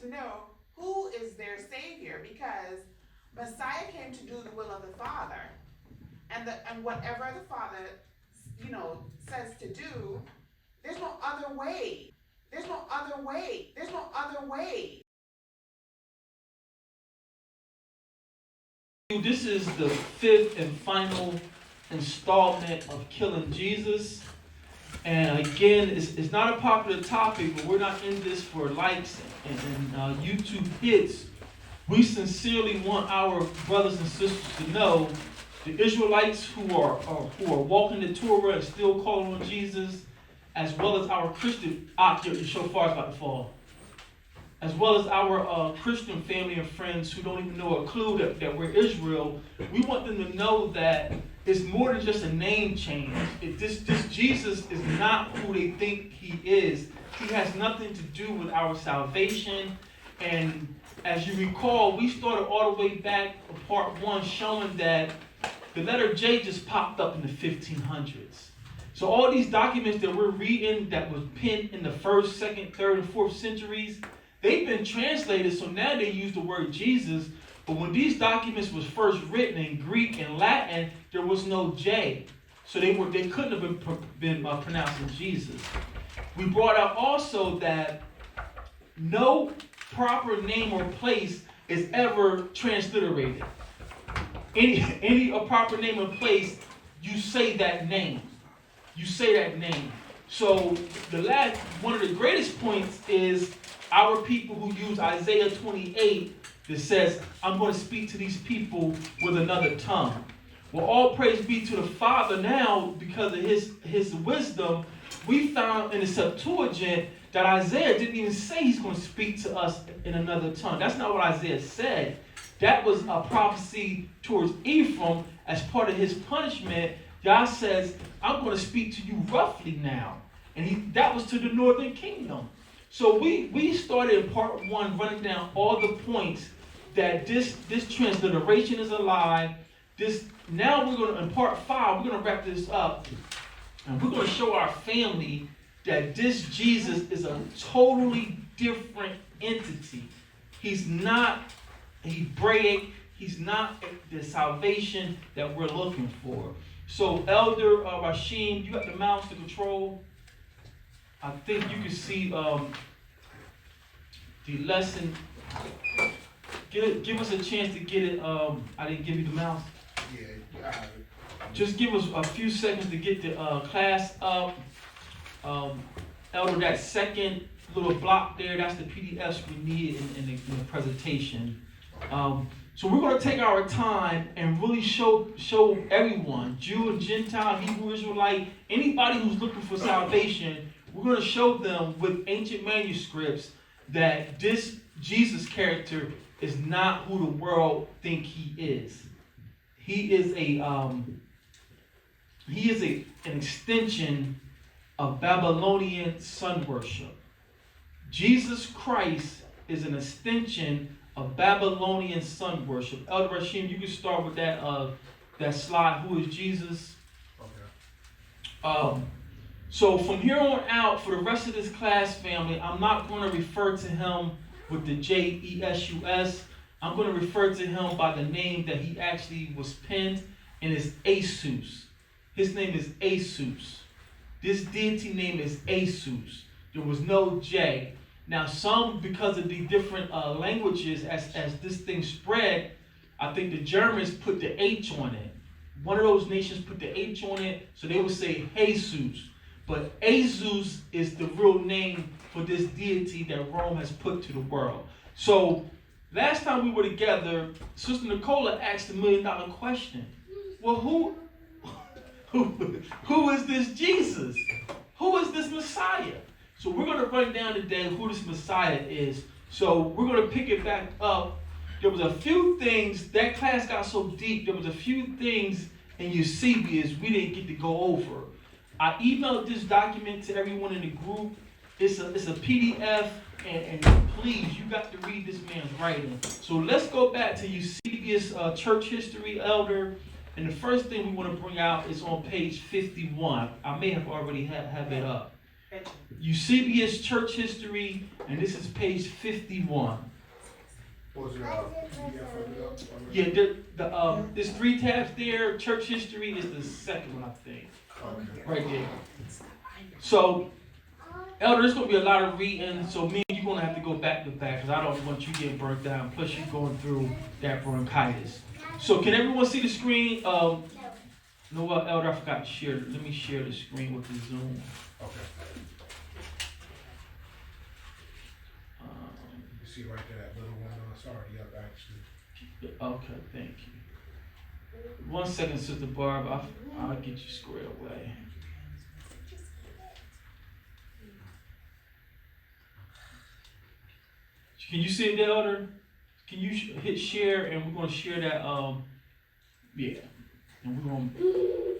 to know who is their Savior, because Messiah came to do the will of the Father. And whatever the Father, says to do, there's no other way. There's no other way. There's no other way. This is the fifth and final installment of Killing Jesus. And again, it's not a popular topic, but we're not in this for likes and YouTube hits. We sincerely want our brothers and sisters to know the Israelites who are walking the Torah and still calling on Jesus, as well as our Christian, the shofar is about to fall, as well as our Christian family and friends who don't even know a clue that we're Israel. We want them to know that it's more than just a name change. This Jesus is not who they think he is. He has nothing to do with our salvation. And as you recall, we started all the way back to part 1 showing that the letter J just popped up in the 1500s. So all these documents that we're reading that was penned in the 1st, 2nd, 3rd, and 4th centuries, they've been translated, so now they use the word Jesus. But when these documents was first written in Greek and Latin, there was no J. So they couldn't have been pronouncing Jesus. We brought out also that no proper name or place is ever transliterated. Any proper name or place, you say that name. You say that name. So one of the greatest points is our people who use Isaiah 28 that says, I'm going to speak to these people with another tongue. Well, all praise be to the Father now, because of his wisdom. We found in the Septuagint that Isaiah didn't even say he's going to speak to us in another tongue. That's not what Isaiah said. That was a prophecy towards Ephraim as part of his punishment. God says, I'm going to speak to you roughly now. And that was to the northern kingdom. So we started in part 1 running down all the points that this transliteration is a lie. Now we're going to, in part 5, we're going to wrap this up. And we're going to show our family that this Jesus is a totally different entity. He's not Hebraic. He's not the salvation that we're looking for. So Elder Rashim, you got the mouse to control. I think you can see the lesson. Give us a chance to get it. I didn't give you the mouse. Yeah. Just give us a few seconds to get the class up. Elder, that second little block there, that's the PDFs we need in the presentation. So we're going to take our time and really show everyone, Jew and Gentile, Hebrew, Israelite, anybody who's looking for salvation, we're going to show them with ancient manuscripts that this Jesus character is not who the world think he is. He is an extension of Babylonian sun worship. Jesus Christ is an extension of Babylonian sun worship. Elder Rashim, you can start with that slide. Who is Jesus? Okay. So from here on out, for the rest of this class, family, I'm not going to refer to him with the J-E-S-U-S. I'm going to refer to him by the name that he actually was penned, and it's Esus. His name is Esus. This deity name is Esus. There was no J. Now some, because of the different languages, as this thing spread, I think the Germans put the H on it. One of those nations put the H on it, so they would say Jesus. But Esus is the real name for this deity that Rome has put to the world. So last time we were together, Sister Nicola asked the $1 million question. Well, who is this Jesus? Who is this Messiah? So we're going to run down today who this Messiah is. So we're going to pick it back up. There was a few things, that class got so deep, there was a few things in Eusebius we didn't get to go over. I emailed this document to everyone in the group. It's a PDF, and please, you got to read this man's writing. So let's go back to Eusebius church history, Elder. And the first thing we want to bring out is on page 51. I may have already have it up. Eusebius Church History, and this is page 51. Was it PDF of it up? Yeah, there's 3 tabs there. Church History is the second one, I think. Okay. Right there. So, Elder, there's going to be a lot of reading, so me and you're going to have to go back to back, because I don't want you getting burnt down, plus you're going through that bronchitis. So, can everyone see the screen? You know what, Elder, I forgot to share. Let me share the screen with the Zoom. Okay. You see right there, that little window, it's already up actually. Okay, thank you. 1 second, Sister Barb. I'll get you squared away. Can you see it there, Elder? Can you hit share, and we're going to share that, yeah. And we're going to...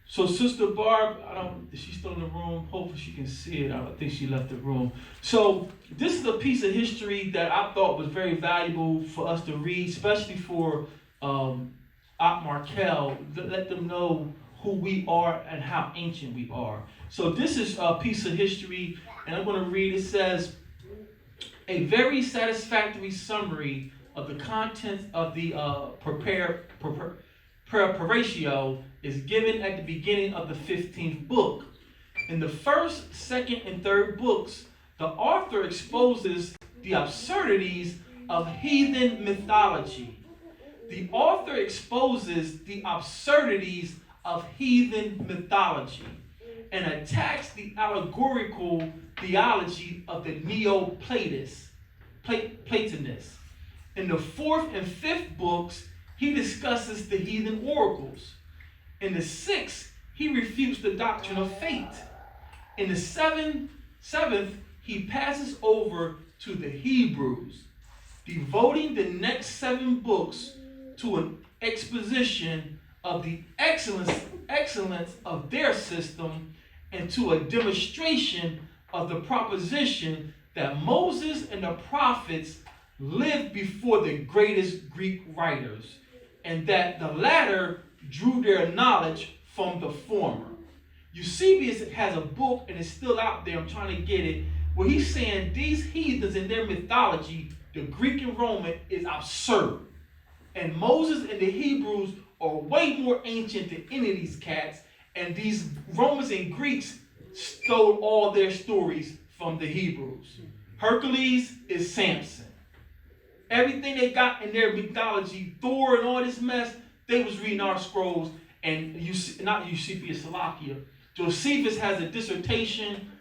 So Sister Barb, is she still in the room? Hopefully she can see it. I don't think she left the room. So this is a piece of history that I thought was very valuable for us to read, especially for Markel, to let them know who we are and how ancient we are. So this is a piece of history, and I'm going to read. It says, a very satisfactory summary of the contents of the preparatio is given at the beginning of the 15th book. In the first, second, and third books, the author exposes the absurdities of heathen mythology. The author exposes the absurdities of heathen mythology and attacks the allegorical theology of the Neoplatonists. In the 4th and 5th books, he discusses the heathen oracles. In the 6th, he refutes the doctrine of fate. In the 7th, he passes over to the Hebrews, devoting the next 7 books to an exposition of the excellence of their system and to a demonstration of the proposition that Moses and the prophets lived before the greatest Greek writers, and that the latter drew their knowledge from the former. Eusebius has a book, and it's still out there, I'm trying to get it, where he's saying these heathens in their mythology, the Greek and Roman, is absurd. And Moses and the Hebrews are way more ancient than any of these cats, and these Romans and Greeks stole all their stories from the Hebrews. Hercules is Samson. Everything they got in their mythology, Thor and all this mess, they was reading our scrolls, and not Eusebius Caesarea. Josephus has a dissertation,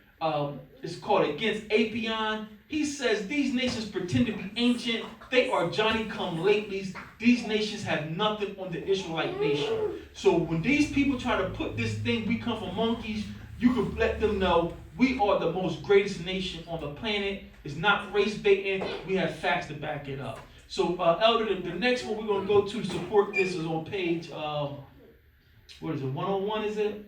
it's called Against Apion. He says these nations pretend to be ancient. They are Johnny-come-latelys. These nations have nothing on the Israelite nation. So when these people try to put this thing, we come from monkeys, you can let them know we are the most greatest nation on the planet. It's not race baiting. We have facts to back it up. So, Elder, the next one we're going to go to support this is on page, what is it, 101 is it?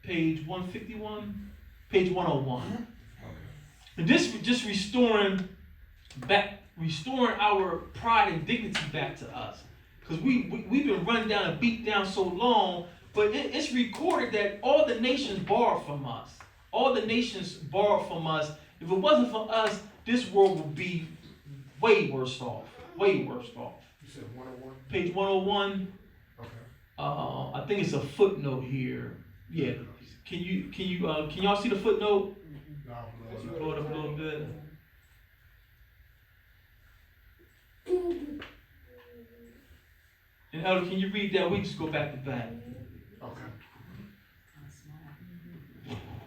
Page 151? Page 101. And this is just restoring our pride and dignity back to us. Because we've been run down and beat down so long, but it's recorded that all the nations borrowed from us. All the nations borrowed from us. If it wasn't for us, this world would be way worse off. Way worse off. You said 101? Page 101. Okay. I think it's a footnote here. Yeah. Can y'all see the footnote? No, Blow it up a little bit. And Elder, can you read that? We just go back to back. Okay.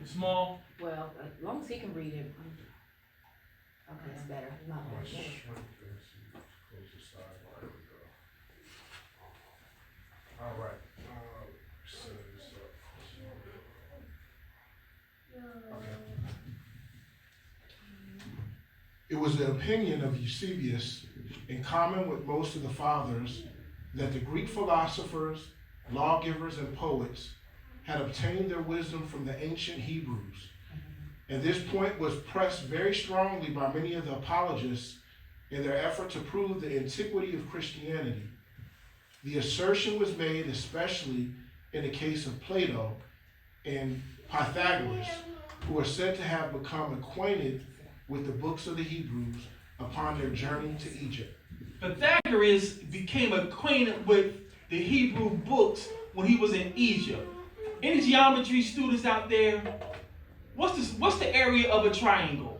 Small? Well, as long as he can read it. Okay, it's better. I'm gonna shrink this and close the sidebar. There we go. All right. Set this up. Okay. It was the opinion of Eusebius, in common with most of the fathers, that the Greek philosophers, lawgivers, and poets had obtained their wisdom from the ancient Hebrews. And this point was pressed very strongly by many of the apologists in their effort to prove the antiquity of Christianity. The assertion was made, especially in the case of Plato, and Pythagoras, who are said to have become acquainted with the books of the Hebrews upon their journey to Egypt. Pythagoras became acquainted with the Hebrew books when he was in Egypt. Any geometry students out there? What's the area of a triangle?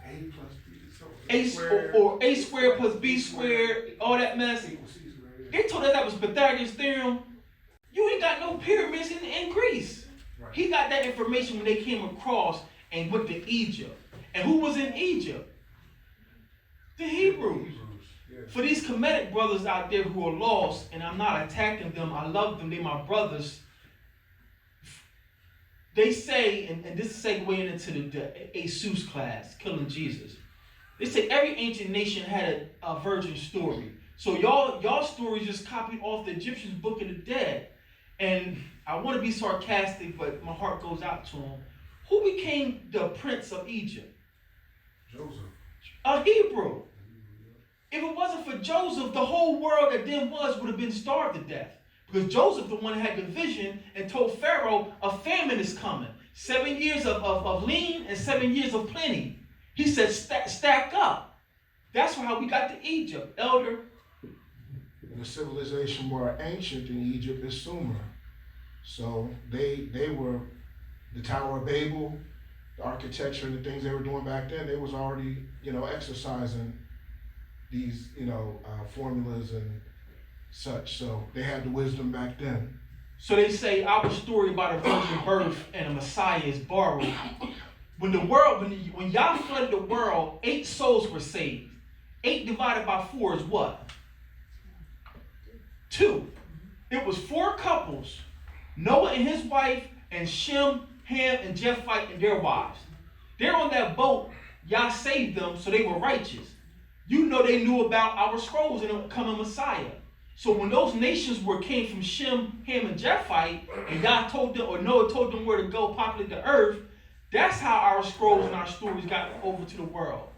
A plus B, so A squared plus B squared, all that mess. equals C squared. They told us that was Pythagoras' theorem. You ain't got no pyramids in Greece. Right. He got that information when they came across and went to Egypt. And who was in Egypt? The Hebrews. Yeah. For these Kemetic brothers out there who are lost, and I'm not attacking them, I love them, they're my brothers. They say, and this is segueing into the Isis class, killing Jesus. They say every ancient nation had a virgin story. So y'all stories just copied off the Egyptians' Book of the Dead. And I want to be sarcastic, but my heart goes out to them. Who became the prince of Egypt? Joseph. A Hebrew. If it wasn't for Joseph, the whole world that then would have been starved to death. Because Joseph, the one that had the vision and told Pharaoh a famine is coming. 7 years of lean and 7 years of plenty. He said, stack up. That's how we got to Egypt. Elder. And the civilization more ancient in Egypt is Sumer. So they were the Tower of Babel, the architecture and the things they were doing back then. They was already, exercising these, formulas and such. So they had the wisdom back then. So they say our story about a virgin birth and a Messiah is borrowed. When Yah flooded the world, 8 souls were saved. 8 divided by 4 is what? 2. It was 4 couples, Noah and his wife, and Shem, Ham, and Japheth and their wives. They're on that boat. Yah saved them, so they were righteous. They knew about our scrolls and the coming Messiah. So when those nations came from Shem, Ham, and Japheth, and Yah told them, or Noah told them where to go populate the earth, that's how our scrolls and our stories got over to the world.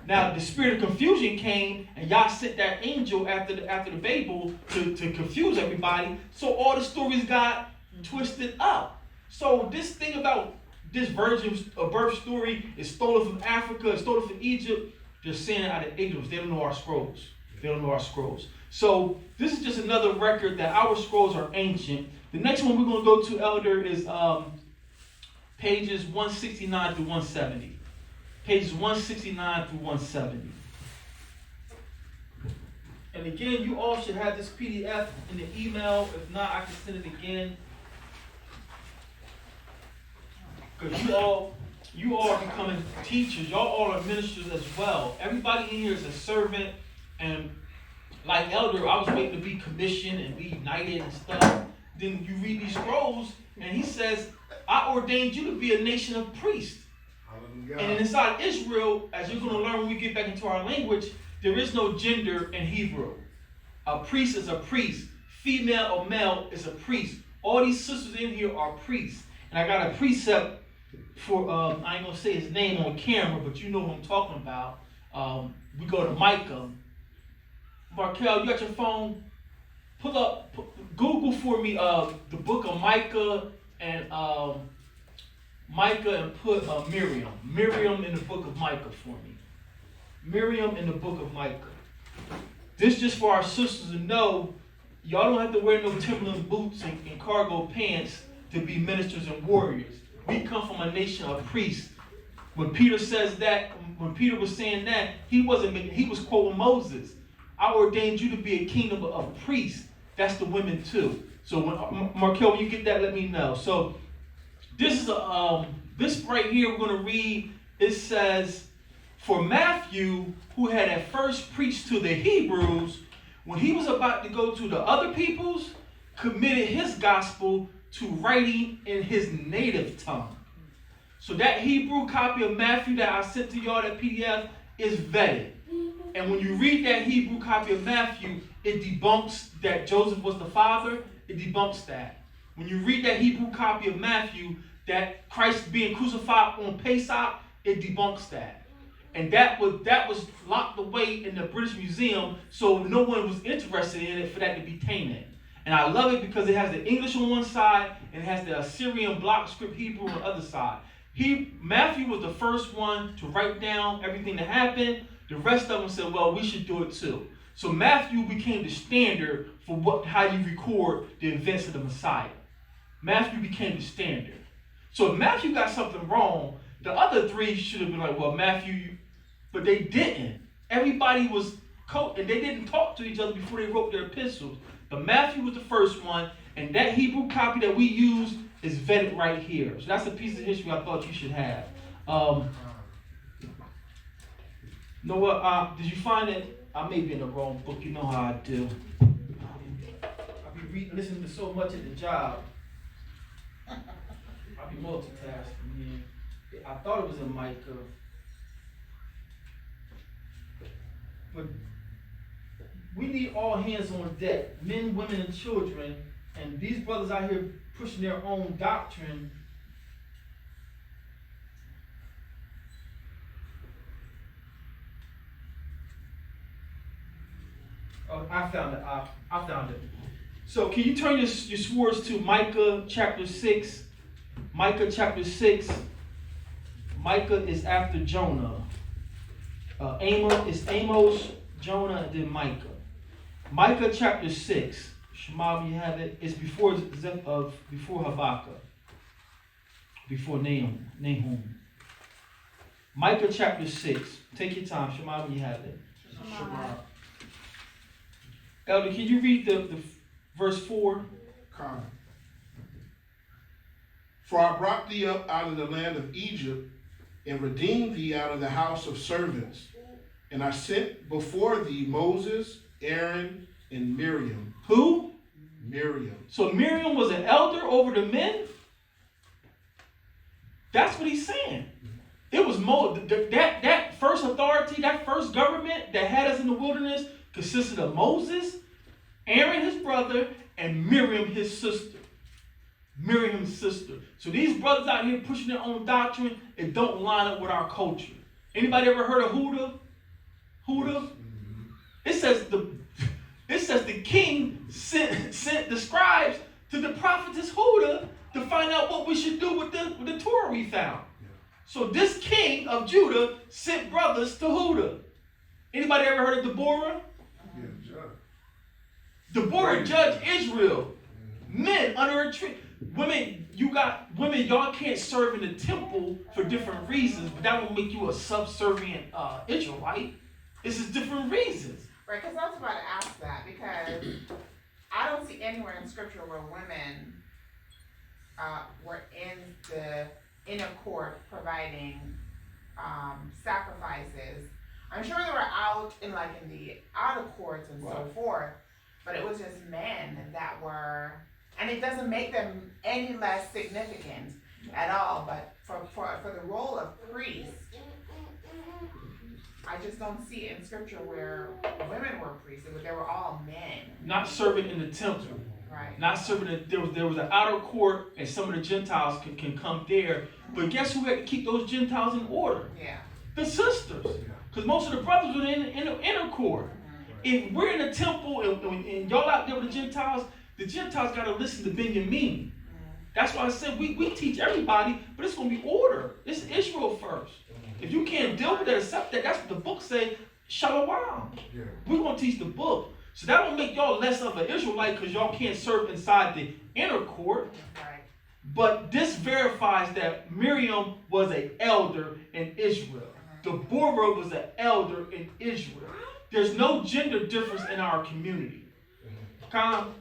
Now the spirit of confusion came, and Yah sent that angel after the Babel to confuse everybody. So all the stories got twisted up. So this thing about this virgin birth story is stolen from Africa, it's stolen from Egypt. They're saying it out of ignorance. They don't know our scrolls. They don't know our scrolls. So this is just another record that our scrolls are ancient. The next one we're going to go to, Elder, is pages 169 through 170. Pages 169 through 170. And again, you all should have this PDF in the email. If not, I can send it again. Because you all are becoming teachers. Y'all all are ministers as well. Everybody in here is a servant. And like Elder, I was waiting to be commissioned and be knighted and stuff. Then you read these scrolls, and he says, I ordained you to be a nation of priests. Hallelujah. And inside Israel, as you're going to learn when we get back into our language, there is no gender in Hebrew. A priest is a priest. Female or male is a priest. All these sisters in here are priests. And I got a precept for, I ain't going to say his name on camera, but you know what I'm talking about. We go to Micah. Markel, you got your phone? Google for me the book of Micah and put Miriam. Miriam in the book of Micah for me. Miriam in the book of Micah. This just for our sisters to know, y'all don't have to wear no Timberland boots and cargo pants to be ministers and warriors. We come from a nation of priests. When Peter says that, when Peter was saying that, he was quoting Moses. I ordained you to be a kingdom of priests. That's the women too. So when Markel, when you get that, let me know. So this is this right here we're going to read. It says, for Matthew, who had at first preached to the Hebrews, when he was about to go to the other peoples, committed his gospel to writing in his native tongue. So that Hebrew copy of Matthew that I sent to y'all, that PDF, is vetted. And when you read that Hebrew copy of Matthew, it debunks that Joseph was the father. It debunks that. When you read that Hebrew copy of Matthew, that Christ being crucified on Pesach, it debunks that. And that was locked away in the British Museum, so no one was interested in it for that to be tainted. And I love it because it has the English on one side and it has the Assyrian block script Hebrew on the other side. Matthew was the first one to write down everything that happened. The rest of them said, well, we should do it too. So Matthew became the standard for how you record the events of the Messiah. Matthew became the standard. So if Matthew got something wrong, the other three should have been like, well, Matthew, but they didn't. Everybody was and they didn't talk to each other before they wrote their epistles. But Matthew was the first one, and that Hebrew copy that we use is vetted right here. So that's a piece of history I thought you should have. Noah, did you find it? I may be in the wrong book. You know how I do. I be listening to so much at the job. I be multitasking. Yeah. I thought it was in Micah. But we need all hands on deck, men, women, and children. And these brothers out here pushing their own doctrine. Oh, I found it. I found it. So can you turn your swords to Micah chapter 6? Micah chapter 6. Micah is after Jonah. Amos, Jonah, and then Micah. Micah chapter 6. Shema, you have it. It's before Habakkuk. Before Nahum. Micah chapter 6. Take your time. Shema, you have it. Shema. Elder, can you read the verse 4? Come. For I brought thee up out of the land of Egypt, and redeemed thee out of the house of servants. And I sent before thee Moses, Aaron, and Miriam. Who? Miriam. So Miriam was an elder over the men? That's what he's saying. It was that first authority, that first government that had us in the wilderness consisted of Moses, Aaron, his brother, and Miriam, his sister. Miriam's sister. So these brothers out here pushing their own doctrine, it don't line up with our culture. Anybody ever heard of Huda? Huda? It says the king sent the scribes to the prophetess Huda to find out what we should do with the Torah we found. So this king of Judah sent brothers to Huda. Anybody ever heard of Deborah? Yeah, judge. Deborah judged Israel. Men under a tree. Women, y'all can't serve in the temple for different reasons, but that won't make you a subservient Israelite. This is different reasons. Right, because I was about to ask that, because I don't see anywhere in scripture where women were in the inner court providing sacrifices. I'm sure they were out in the outer courts and so forth, but it was just men that were, and it doesn't make them any less significant at all, but for the role of priest, I just don't see in scripture where women were priests. They were all men. Not serving in the temple. Right. Not serving there was an outer court, and some of the Gentiles can come there. But guess who had to keep those Gentiles in order? Yeah. The sisters. Because most of the brothers were in the inner court. If we're in the temple and y'all out there with the Gentiles got to listen to Benjamin. That's why I said we teach everybody, but it's going to be order. It's Israel first. If you can't deal with that, accept that. That's what the book say. Shalom. Yeah. We're going to teach the book. So that don't make y'all less of an Israelite because y'all can't serve inside the inner court. Right. But this verifies that Miriam was an elder in Israel. Deborah was an elder in Israel. There's no gender difference in our community. Come.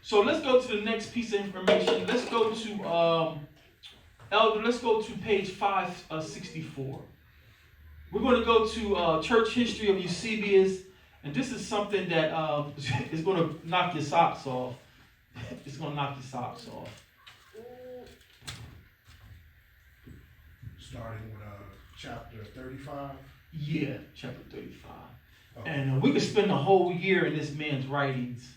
So let's go to the next piece of information. Let's go to Elder. Let's go to page 564. We're going to go to church history of Eusebius, and this is something that is going to knock your socks off. It's going to knock your socks off. Starting with chapter 35. Yeah, chapter 35. Oh. And we could spend a whole year in this man's writings.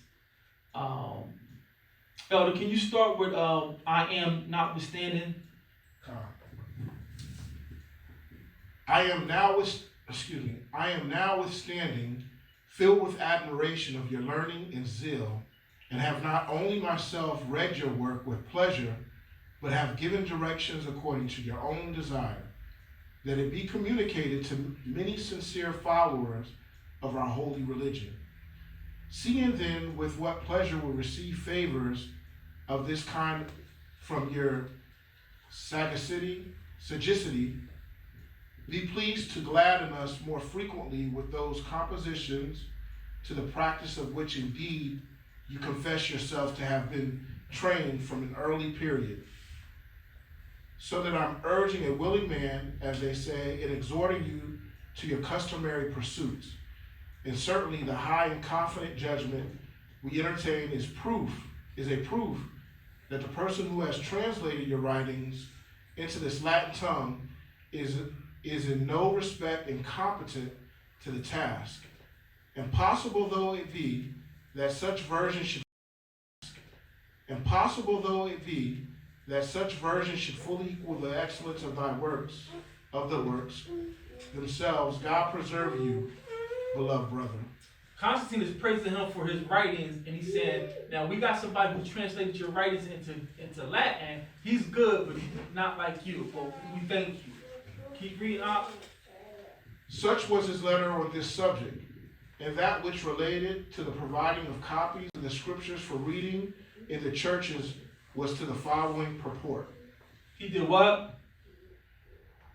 Elder, can you start with I am notwithstanding? I am now withstanding, filled with admiration of your learning and zeal, and have not only myself read your work with pleasure, but have given directions according to your own desire, that it be communicated to many sincere followers of our holy religion. Seeing then with what pleasure we receive favors of this kind from your sagacity, be pleased to gladden us more frequently with those compositions, to the practice of which indeed you confess yourself to have been trained from an early period. So that I'm urging a willing man, as they say, and exhorting you to your customary pursuits. And certainly the high and confident judgment we entertain is a proof that the person who has translated your writings into this Latin tongue is in no respect incompetent to the task. Impossible though it be that such version should fully equal the excellence of thy works, of the works themselves, God preserve you, beloved brethren. Constantine is praising him for his writings, and he said, now we got somebody who translated your writings into Latin. He's good, but not like you. Well, we thank you. Keep reading up. Such was his letter on this subject, and that which related to the providing of copies of the scriptures for reading in the churches was to the following purport. He did what?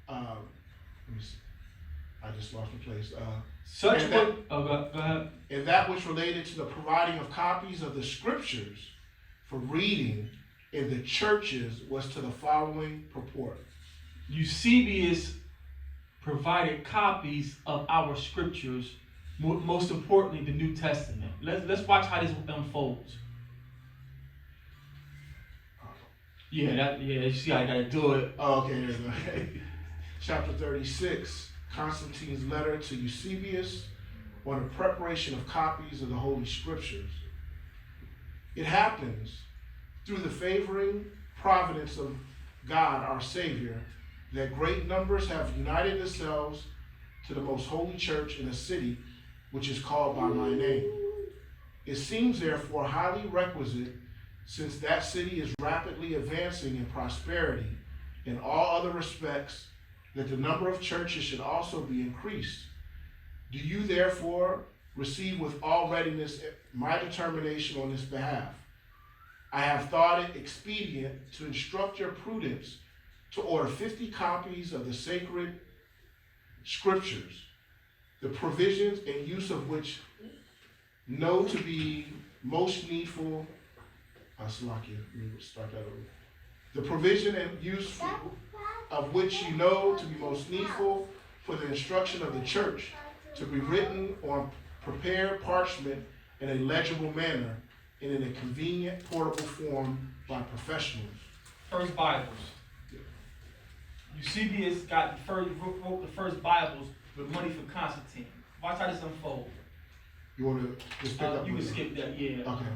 Let me see. I just lost my place. Go ahead. And that which related to the providing of copies of the scriptures for reading in the churches was to the following purport. Eusebius provided copies of our scriptures, most importantly, the New Testament. Let's watch how this unfolds. You see how I gotta do it. Oh, okay, there's no. Chapter 36, Constantine's Letter to Eusebius on the preparation of copies of the Holy Scriptures. It happens through the favoring providence of God, our Savior, that great numbers have united themselves to the most holy church in a city which is called by my name. It seems therefore highly requisite, since that city is rapidly advancing in prosperity in all other respects, that the number of churches should also be increased. Do you therefore receive with all readiness my determination on this behalf? I have thought it expedient to instruct your prudence to order 50 copies of the sacred scriptures, the provisions and use of which know to be most needful. Salakia, let me start that over. The provision and use of which you know to be most needful for the instruction of the church, to be written on prepared parchment in a legible manner and in a convenient, portable form by professionals. First Bibles. Eusebius wrote the first Bibles with money from Constantine. Watch how this unfolds. You want to just pick up? You can skip that, yeah. Okay.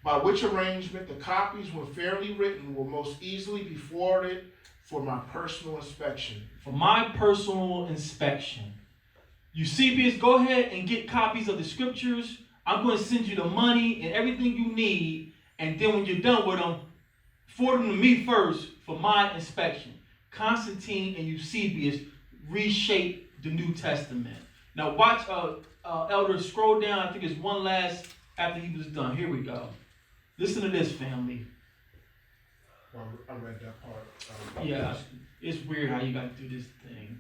By which arrangement the copies, when fairly written, will most easily be forwarded for my personal inspection. For my personal inspection. Eusebius, go ahead and get copies of the scriptures. I'm going to send you the money and everything you need. And then when you're done with them, forward them to me first for my inspection. Constantine and Eusebius reshape the New Testament. Now watch, Elder, scroll down. I think it's one last after he was done. Here we go. Listen to this, family. Well, I read that part. Yeah, it's weird how you got to do this thing.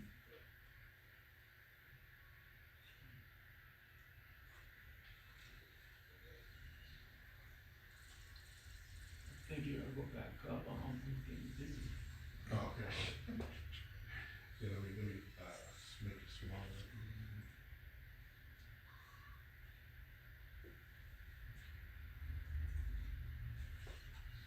I think you gotta go back up. This is Oh, okay. Yeah, let me make it smaller.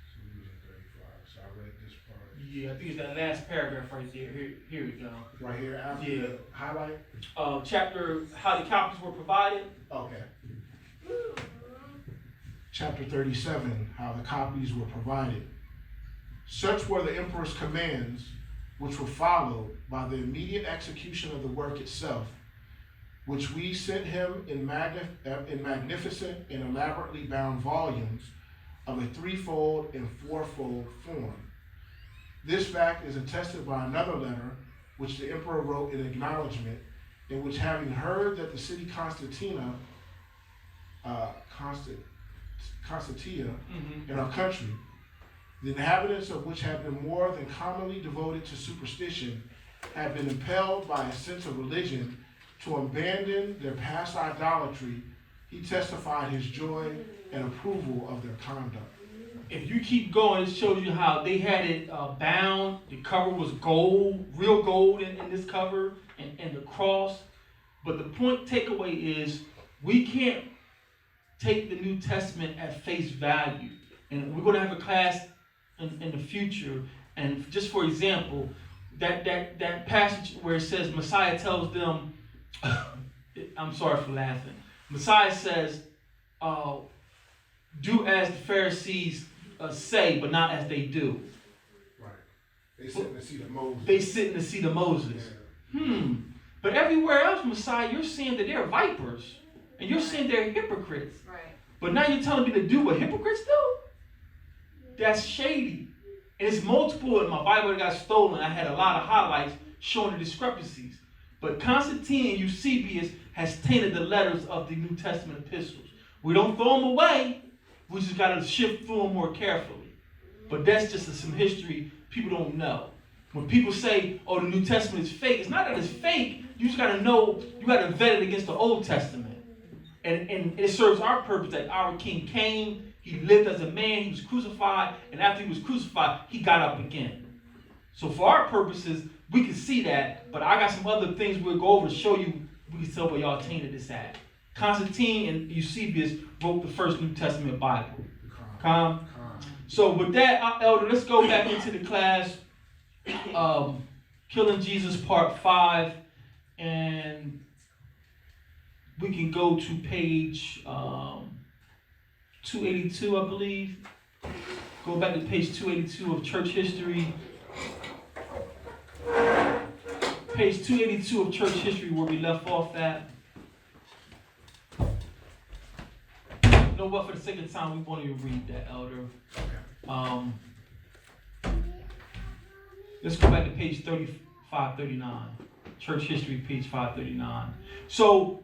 So we was in 35. So I read this part. Yeah, I think it's that last paragraph right there. Here we go. Right here after Yeah. the highlight? Chapter, how the copies were provided. Okay. Chapter 37, how the copies were provided. Such were the emperor's commands, which were followed by the immediate execution of the work itself. which we sent him in magnificent and elaborately bound volumes of a threefold and fourfold form. This fact is attested by another letter, which the emperor wrote in acknowledgement, in which, having heard that the city Constantia in our country, the inhabitants of which had been more than commonly devoted to superstition, had been impelled by a sense of religion to abandon their past idolatry, he testified his joy and approval of their conduct. If you keep going, it shows you how they had it bound. The cover was gold, real gold in this cover, and the cross. But the point takeaway is we can't take the New Testament at face value. And we're going to have a class in the future. And just for example, that passage where it says Messiah tells them, I'm sorry for laughing. Messiah says, do as the Pharisees say, but not as they do. Right. They sit in the seat of Moses. They sit in the seat of Moses. Yeah. But everywhere else, Messiah, you're saying that they're vipers. And you're saying they're hypocrites. Right. But now you're telling me to do what hypocrites do? That's shady. And it's multiple in my Bible that got stolen. I had a lot of highlights showing the discrepancies. But Constantine and Eusebius has tainted the letters of the New Testament epistles. We don't throw them away. We just got to shift through them more carefully. But that's just some history people don't know. When people say, oh, the New Testament is fake, it's not that it's fake. You just got to know, you got to vet it against the Old Testament. And it serves our purpose that our King came, he lived as a man, he was crucified, and after he was crucified, he got up again. So for our purposes, we can see that, but I got some other things we'll go over to show you, we can tell where y'all tainted this at. Constantine and Eusebius wrote the first New Testament Bible. Calm. So with that, Elder, let's go back into the class. Killing Jesus Part 5. And we can go to page 282, I believe. Go back to page 282 of church history. Page 282 of church history where we left off at. You know what? For the sake of time, we won't even read that, Elder. Let's go back to page 539. Church history, page 539. So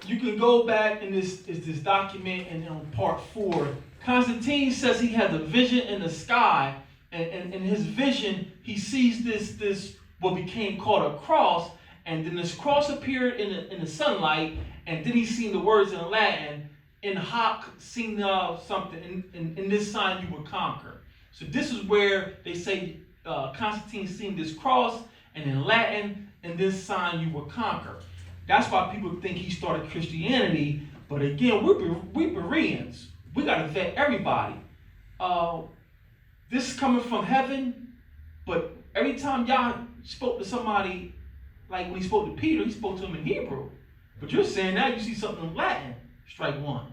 you can go back in this document, and on part 4, Constantine says he has a vision in the sky, and in his vision he sees this what became called a cross, and then this cross appeared in the sunlight, and then he seen the words in Latin, in hoc signa something, in this sign you will conquer. So this is where they say Constantine seen this cross, and in Latin, in this sign you will conquer. That's why people think he started Christianity, but again, we're Bereans. We got to vet everybody. This is coming from heaven, but every time y'all spoke to somebody, like when he spoke to Peter, he spoke to him in Hebrew. But you're saying now you see something in Latin, strike one.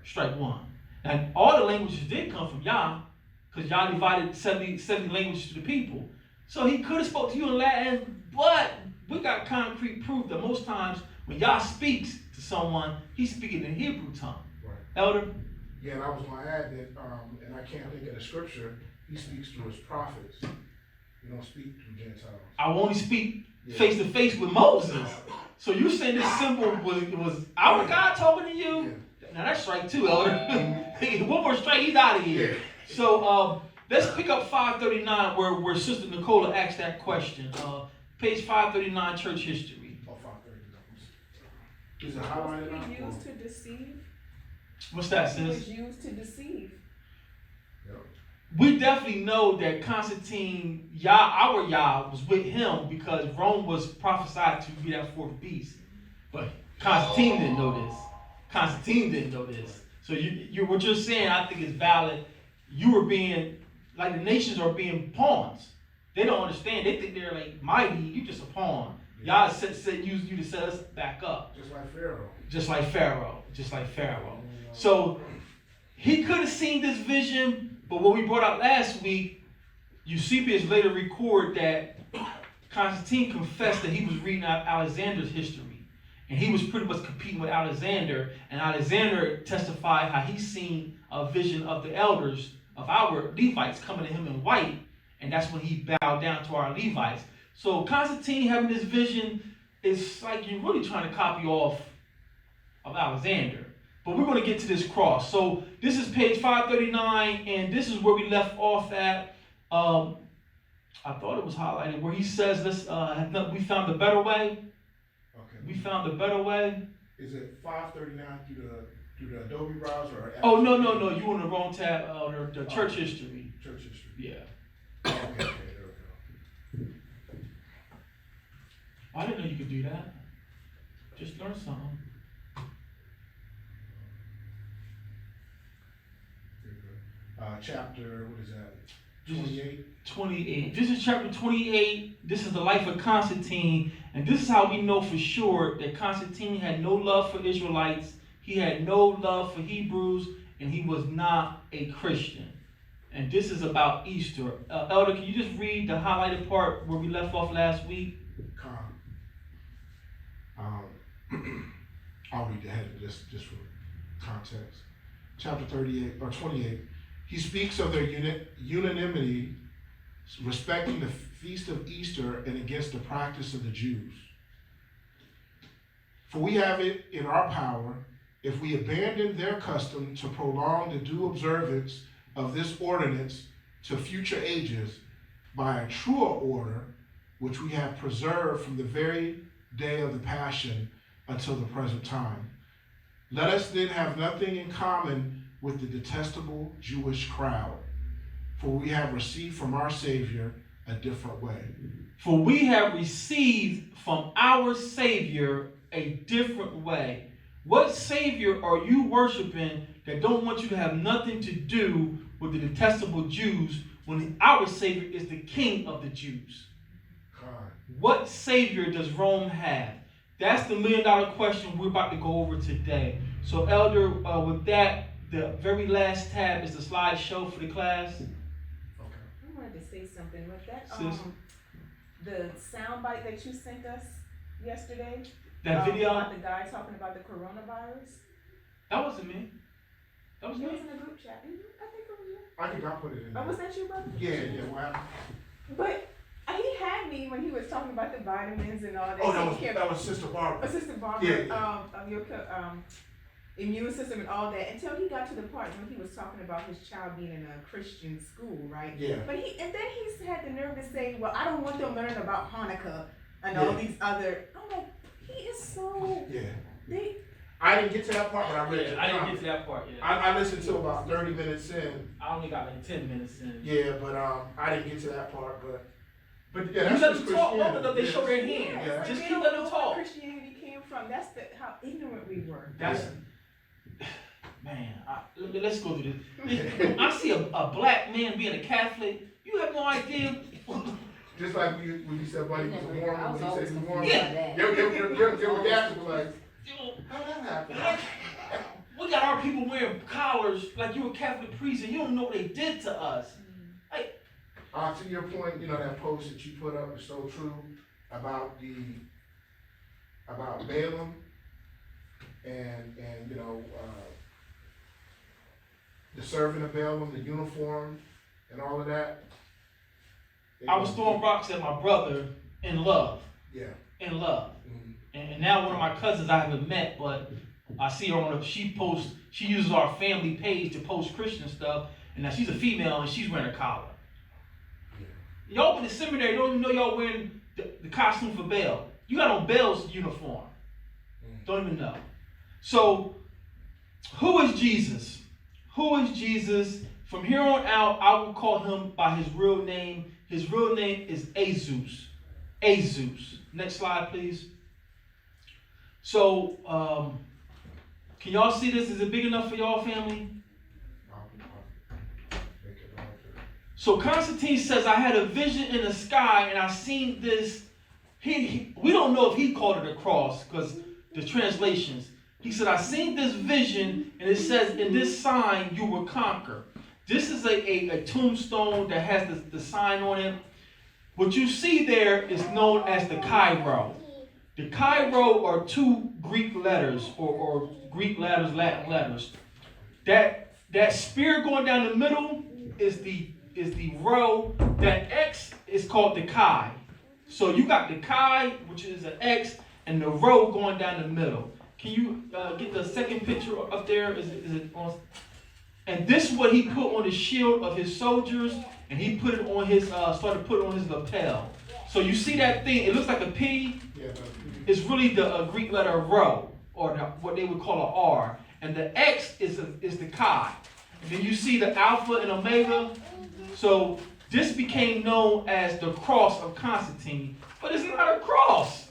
Strike one. And all the languages did come from Yah, because Yah divided 70 languages to the people. So he could have spoke to you in Latin, but we got concrete proof that most times when Yah speaks to someone, he's speaking in Hebrew tongue. Right. Elder? Yeah, and I was going to add that, and I can't think of the scripture, he speaks through his prophets. He don't speak through Gentiles. I only speak face to face with Moses. So you're saying this symbol was our God talking to you? Yeah. Now that's strike 2, Elder. One more strike, he's out of here. Yeah. So let's pick up 539 where Sister Nicola asked that question. Page 539, church history. Oh, 539. Is it highlighted now? It was used to deceive. What's that, sis? It was used to deceive. Yep. We definitely know that Constantine, our Yah, was with him because Rome was prophesied to be that fourth beast. But Constantine didn't know this. Constantine didn't know this. So what you're saying, I think is valid. You were being, like the nations are being pawns. They don't understand. They think they're like mighty. You just a pawn. Yah said use you to set us back up. Just like Pharaoh. Just like Pharaoh. Just like Pharaoh. So he could have seen this vision, but what we brought out last week, Eusebius later record that Constantine confessed that he was reading out Alexander's history. And he was pretty much competing with Alexander. And Alexander testified how he seen a vision of the elders of our Levites coming to him in white. And that's when he bowed down to our Levites. So Constantine having this vision is like you're really trying to copy off of Alexander. But we're going to get to this cross. So this is page 539, and this is where we left off at. I thought it was highlighted where he says, we found a better way. Okay. We found a better way. Is it 539 through the Adobe browser? Or Oh, no. You on the wrong tab. The church history. Church history. Yeah. Okay, there we go. I didn't know you could do that. Just learn something. Chapter, what is that? 28? 28. This is chapter 28. This is the life of Constantine. And this is how we know for sure that Constantine had no love for Israelites. He had no love for Hebrews. And he was not a Christian. And this is about Easter. Elder, can you just read the highlighted part where we left off last week? I'll read the head of this just for context. Chapter 38 or 28. He speaks of their unanimity respecting the feast of Easter and against the practice of the Jews. For we have it in our power, if we abandon their custom, to prolong the due observance of this ordinance to future ages by a truer order, which we have preserved from the very day of the Passion until the present time. Let us then have nothing in common with the detestable Jewish crowd, for we have received from our Savior a different way. For we have received from our Savior a different way. What Savior are you worshiping that don't want you to have nothing to do with the detestable Jews when our Savior is the King of the Jews? What Savior does Rome have? That's the $1 million question we're about to go over today. So, Elder, with that, the very last tab is the slideshow for the class. Okay. I wanted to say something with that. Sis? The soundbite that you sent us yesterday. That video? About the guy talking about the coronavirus. That wasn't me. That was It me. was in the group chat. I think it was you. I think I put it in there. Oh, was that you, brother? Yeah, well, But he had me when he was talking about the vitamins and all that. oh, that was Sister Barbara. Assistant Barbara, Yeah. of your immune system and all that, until he got to the part when he was talking about his child being in a Christian school, right? Yeah. But then he had the nerve to say, well, I don't want them learning about Hanukkah and all these other. I'm like, he is so. Yeah. I didn't get to that part, but I read it. I didn't get to that part yet. I listened to about 30 minutes in. I only got like 10 minutes in. Yeah, but I didn't get to that part, but yeah, you let them talk long enough, they show their hand. Yeah. Just they keep don't letting know them talk. where Christianity came from. That's how ignorant we were. That's man. Let's go through this. I see a black man being a Catholic. You have no idea. Just like when you said buddy was a Mormon, I was when you said he was a Mormon, Yeah. your reaction was like, how that happen? We got our people wearing collars like you a Catholic priest, and you don't know what they did to us. To your point, that post that you put up is so true about Balaam and the servant of Balaam, the uniform, and all of that. I was throwing rocks at my brother in love. Yeah. In love. Mm-hmm. And now one of my cousins I haven't met, but I see her she uses our family page to post Christian stuff, and now she's a female and she's wearing a collar. Yeah. Y'all in the seminary don't even know y'all wearing the costume for Baal. You got on Baal's uniform. Don't even know. So, who is Jesus? Who is Jesus? From here on out, I will call him by his real name. His real name is Esus. Esus. Next slide, please. So, can y'all see this? Is it big enough for y'all, family? So Constantine says, I had a vision in the sky and I seen this. We don't know if he called it a cross because the translations. He said, I seen this vision and it says, in this sign you will conquer. This is a tombstone that has the sign on it. What you see there is known as the Cairo. The Cairo are two Greek letters, or Greek letters, Latin letters. That spear going down the middle is the rho. That X is called the chi. So you got the chi, which is an X, and the rho going down the middle. Can you get the second picture up there? Is it on? And this is what he put on the shield of his soldiers, and he put it on his started putting on his lapel. So you see that thing? It looks like a P. Yeah, It's really the Greek letter rho, or what they would call an R, and the X is the chi. And then you see the alpha and omega. So this became known as the cross of Constantine, but it's not a cross.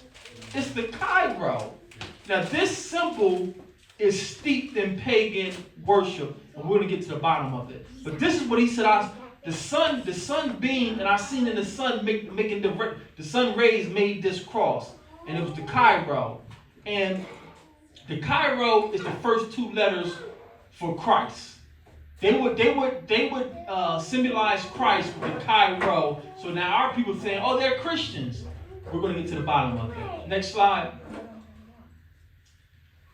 It's the Cairo. Now this symbol is steeped in pagan worship, and we're going to get to the bottom of it. But this is what he said. The sun beam, and I seen in the sun making the sun rays made this cross, and it was the Cairo. And the Cairo is the first two letters for Christ. They would symbolize Christ with the Cairo. So now our people saying, oh, they're Christians. We're going to get to the bottom of it. Next slide.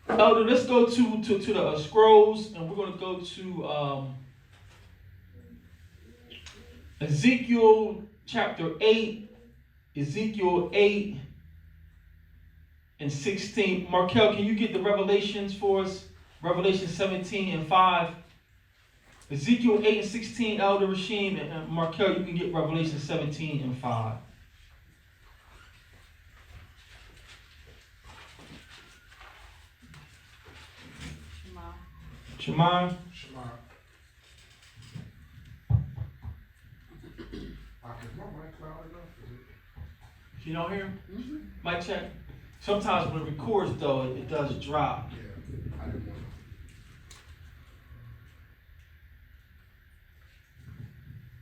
Elder, let's go to the scrolls, and we're going to go to Ezekiel chapter 8, Ezekiel 8 and 16. Markel, can you get the Revelations for us? Revelation 17 and 5. Ezekiel 8 and 16, Elder Rashim, and Markel, you can get Revelation 17 and 5. Shema. Shema. Is my mic loud enough? Can y'all hear? Mm-hmm. Mic check. Sometimes when it records, though, it does drop. Yeah, I didn't want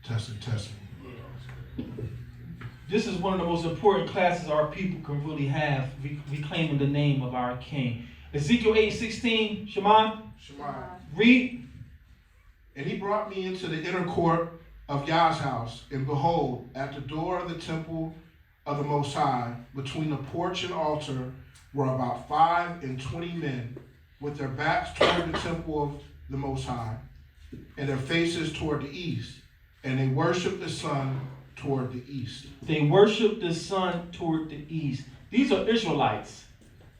to. Testing. This is one of the most important classes our people can really have, reclaiming the name of our King. Ezekiel 8:16, Shema. Shema. Read. And he brought me into the inner court of Yah's house, and behold, at the door of the temple of the Most High, between the porch and altar, were about 25 men, with their backs toward the temple of the Most High, and their faces toward the east. And they worshiped the sun toward the east. They worshiped the sun toward the east. These are Israelites.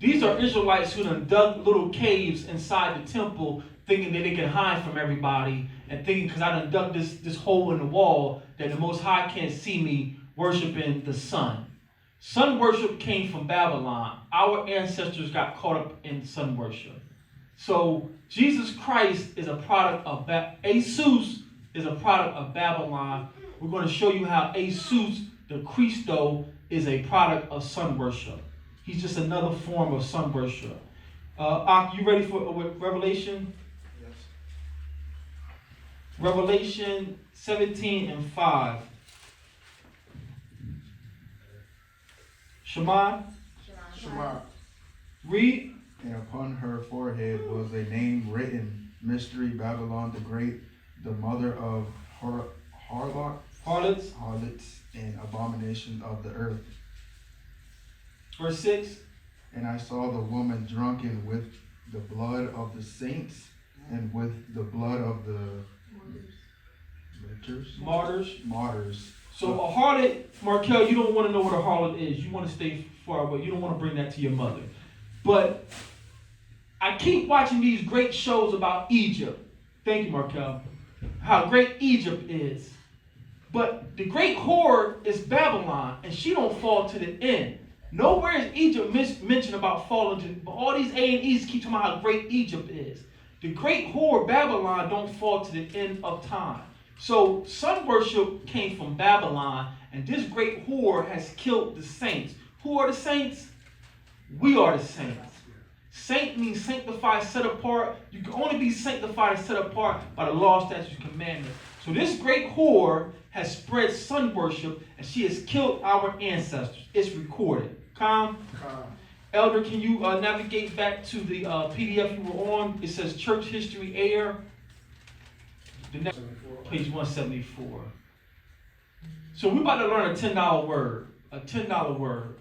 These are Israelites who done dug little caves inside the temple, thinking that they can hide from everybody, and thinking, because I done dug this hole in the wall, that the Most High can't see me worshiping the sun. Sun worship came from Babylon. Our ancestors got caught up in sun worship. So Jesus Christ is a product of Isis is a product of Babylon. We're going to show you how Isis, the Christo, is a product of sun worship. He's just another form of sun worship. Ak, you ready for Revelation? Yes. Revelation 17 and 5. Shema. Shema. Read. And upon her forehead was a name written, Mystery Babylon the Great, the mother of harlots and abomination of the earth. Verse 6. And I saw the woman drunken with the blood of the saints and with the blood of the martyrs. So a harlot, Markel, you don't want to know what a harlot is. You want to stay far away. You don't want to bring that to your mother. But I keep watching these great shows about Egypt. Thank you, Markel. How great Egypt is. But the great whore is Babylon, and she don't fall to the end. Nowhere is Egypt mentioned about falling to, but all these A&Es keep talking about how great Egypt is. The great whore, Babylon, don't fall to the end of time. So sun worship came from Babylon, and this great whore has killed the saints. Who are the saints? We are the saints. Saint means sanctified, set apart. You can only be sanctified and set apart by the law, statutes, and commandments. So this great whore has spread sun worship, and she has killed our ancestors. It's recorded. Calm. Elder, can you navigate back to the PDF you were on? It says Church History Air. The next page 174. So we're about to learn a $10 word. A $10 word.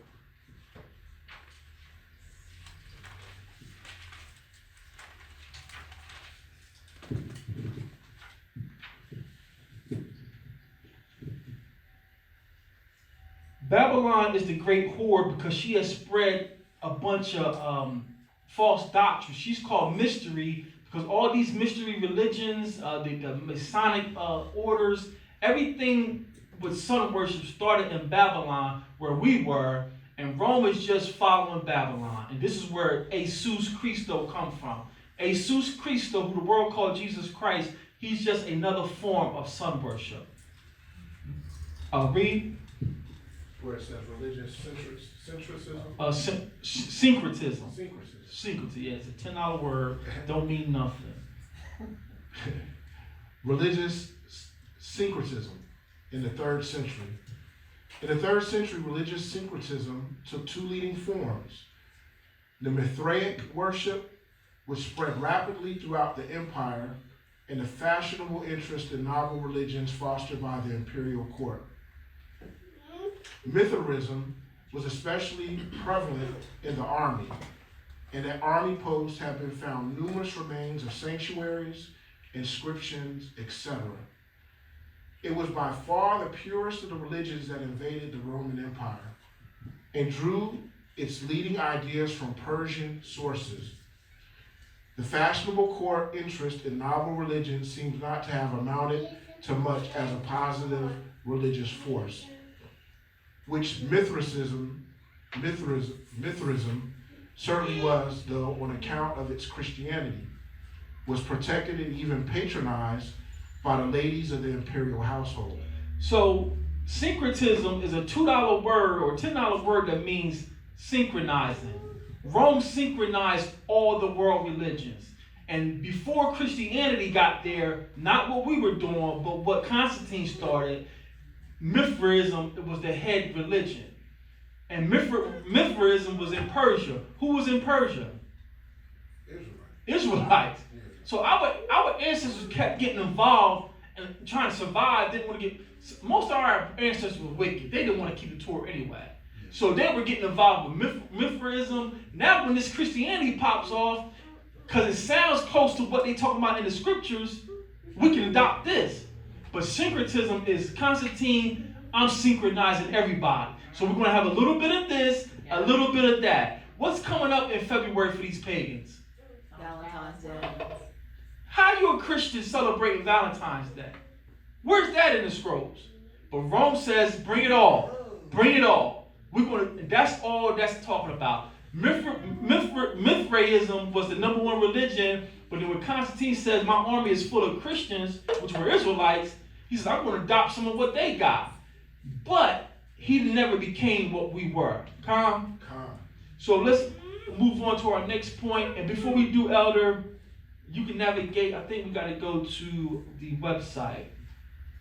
Babylon is the great whore because she has spread a bunch of false doctrines. She's called mystery because all these mystery religions, the Masonic orders, everything with sun worship started in Babylon, where we were, and Rome is just following Babylon. And this is where Isis Christo come from. Isis Christo, who the world called Jesus Christ, he's just another form of sun worship. Read. Where it says religious syncretism. Syncretism. Syncretism. Syncretism, yeah, it's a $10 word. Don't mean nothing. Religious syncretism in the 3rd century. In the 3rd century, religious syncretism took 2 leading forms. The Mithraic worship, which spread rapidly throughout the empire, and the fashionable interest in novel religions fostered by the imperial court. Mithraism was especially prevalent in the army, and at army posts have been found numerous remains of sanctuaries, inscriptions, etc. It was by far the purest of the religions that invaded the Roman Empire and drew its leading ideas from Persian sources. The fashionable court interest in novel religions seems not to have amounted to much as a positive religious force, which Mithraism certainly was, though on account of its Christianity, was protected and even patronized by the ladies of the imperial household. So syncretism is a $2 word or $10 word that means synchronizing. Rome synchronized all the world religions. And before Christianity got there, not what we were doing, but what Constantine started, Mithraism was the head religion. And Mithraism was in Persia. Who was in Persia? Israelites. So our ancestors kept getting involved and trying to survive. Didn't want to get. Most of our ancestors were wicked. They didn't want to keep the Torah anyway. So they were getting involved with Mithraism. Now when this Christianity pops off, because it sounds close to what they talk about in the scriptures, we can adopt this. But syncretism is Constantine, I'm synchronizing everybody. So we're going to have a little bit of this, a little bit of that. What's coming up in February for these pagans? Valentine's Day. How you a Christian celebrating Valentine's Day? Where's that in the scrolls? But Rome says, bring it all. Bring it all. We're going to, that's all that's talking about. Mithraism was the #1 religion, but then when Constantine says, my army is full of Christians, which were Israelites, he says, I'm going to adopt some of what they got. But he never became what we were. Calm? Calm. So let's move on to our next point. And before we do, Elder, you can navigate. I think we got to go to the website.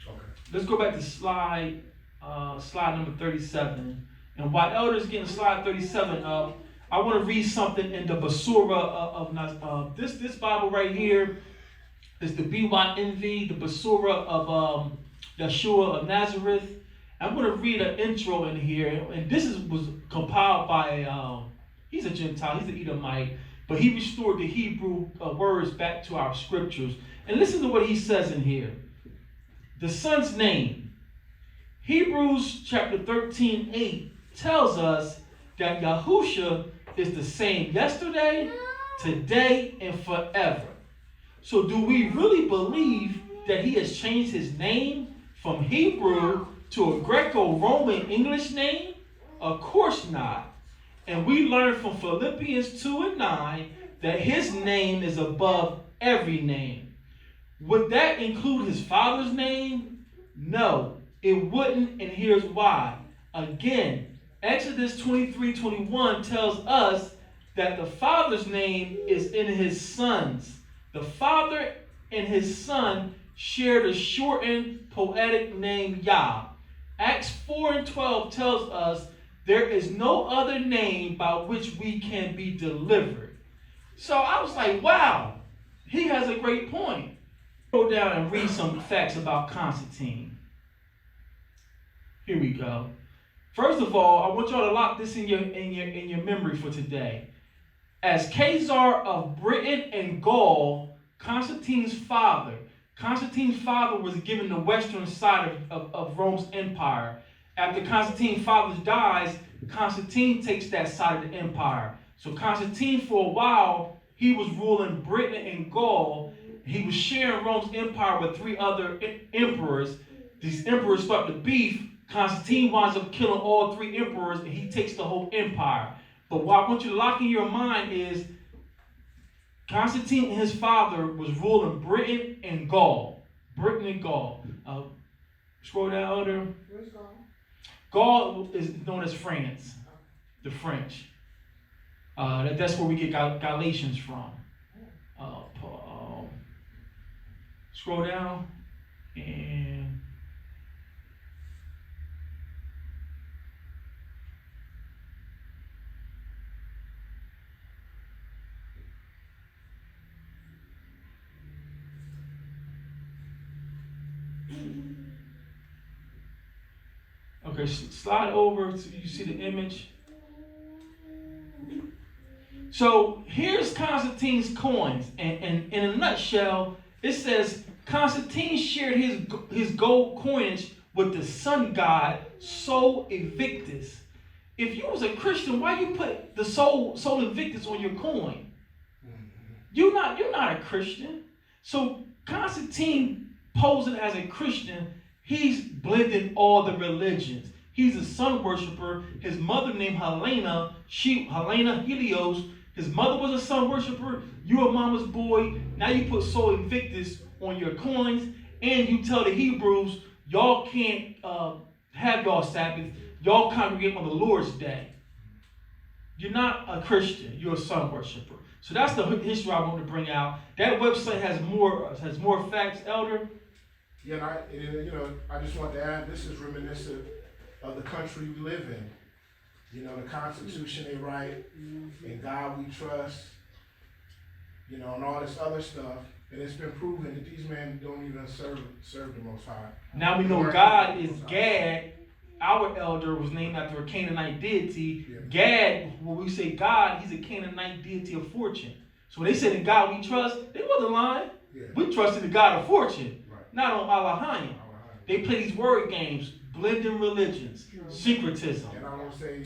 Okay. Let's go back to slide number 37. And while Elder's getting slide 37 up, I want to read something in the Basura of this Bible right here is the BYNV, the Basura of Yeshua of Nazareth. I'm going to read an intro in here, and this was compiled by, he's a Gentile, he's an Edomite, but he restored the Hebrew words back to our scriptures. And listen to what he says in here. The son's name. Hebrews chapter 13:8 tells us that Yahusha is the same yesterday, today, and forever. So do we really believe that he has changed his name from Hebrew to a Greco-Roman English name? Of course not. And we learn from Philippians 2:9 that his name is above every name. Would that include his father's name? No, it wouldn't, and here's why. Again, Exodus 23:21 tells us that the father's name is in his son's. The father and his son shared a shortened poetic name Yah. Acts 4:12 tells us there is no other name by which we can be delivered. So I was like, wow, he has a great point. Go down and read some facts about Constantine. Here we go. First of all, I want y'all to lock this in your memory for today. As Khazar of Britain and Gaul, Constantine's father was given the western side of Rome's empire. After Constantine's father dies, Constantine takes that side of the empire. So Constantine, for a while, he was ruling Britain and Gaul. He was sharing Rome's empire with 3 other emperors. These emperors start to beef. Constantine winds up killing all 3 emperors, and he takes the whole empire. But what I want you to lock in your mind is Constantine and his father was ruling Britain and Gaul. Britain and Gaul. Scroll down, Elder. Where's Gaul? Gaul is known as France, the French. That's where we get Galatians from. Scroll down and okay, slide over so you see the image. So here's Constantine's coins, and in a nutshell, it says Constantine shared his gold coinage with the sun god Sol Invictus. If you was a Christian, why you put the Sol Invictus on your coin? You're not a Christian. So Constantine posing as a Christian, he's blending all the religions. He's a sun worshiper. His mother named Helena Helios. His mother was a sun worshiper. You're a mama's boy. Now you put Sol Invictus on your coins, and you tell the Hebrews, y'all can't have y'all Sabbath. Y'all congregate on the Lord's Day. You're not a Christian. You're a sun worshiper. So that's the history I want to bring out. That website has more facts, Elder. Yeah, and I just want to add, this is reminiscent of the country we live in. You know, the Constitution they write, in God we trust, and all this other stuff. And it's been proven that these men don't even serve the Most High. Now we know God is Gad. Our elder was named after a Canaanite deity. Yeah. Gad, when we say God, he's a Canaanite deity of fortune. So when they said in God we trust, they wasn't lying. Yeah. We trusted the God of fortune, right, not on Allahayim. They play these word games, blending religions, syncretism. And I want to say,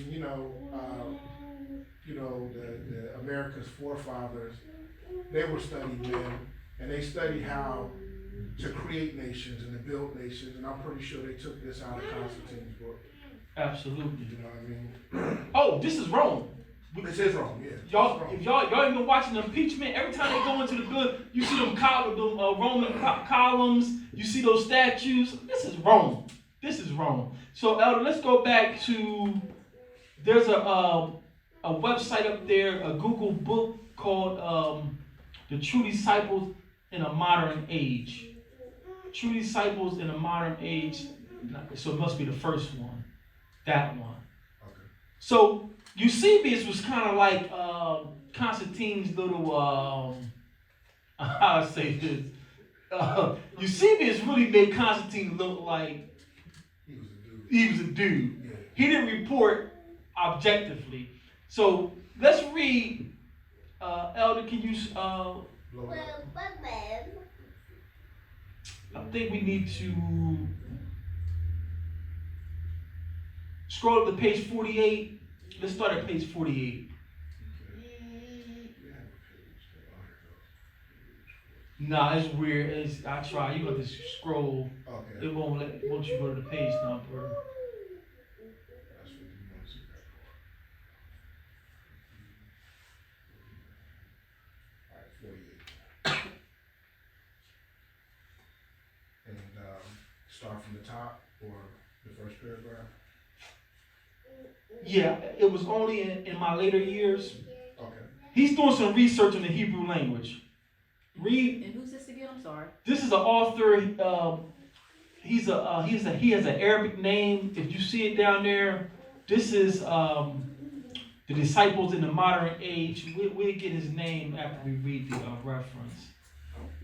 the America's forefathers, they were studied men, and they studied how to create nations and to build nations, and I'm pretty sure they took this out of Constantine's book. Absolutely. You know what I mean? Oh, this is Rome. This is Rome, yeah. If y'all ain't been watching the impeachment, every time they go into the good, you see them Roman columns, you see those statues. This is Rome. This is Rome. So, Elder, let's go back to, there's a website up there, a Google book called The True Disciples in a Modern Age. True Disciples in a Modern Age. So it must be the first one. That one. Okay. So Eusebius was kind of like Constantine's little, how I say this. Eusebius really made Constantine look like he was a dude. Yeah. He didn't report objectively. So let's read, Elder, can you, I think we need to scroll up to page 48. Let's start at page 48. Nah, it's weird. I try. You got to scroll. Okay. It won't you go to the page number. Start from the top or the first paragraph? Yeah, it was only in my later years. Okay. He's doing some research in the Hebrew language. Read. And who's this again? I'm sorry. This is an author. He has an Arabic name. If you see it down there, this is the Disciples in the Modern Age. We'll get his name after we read the reference.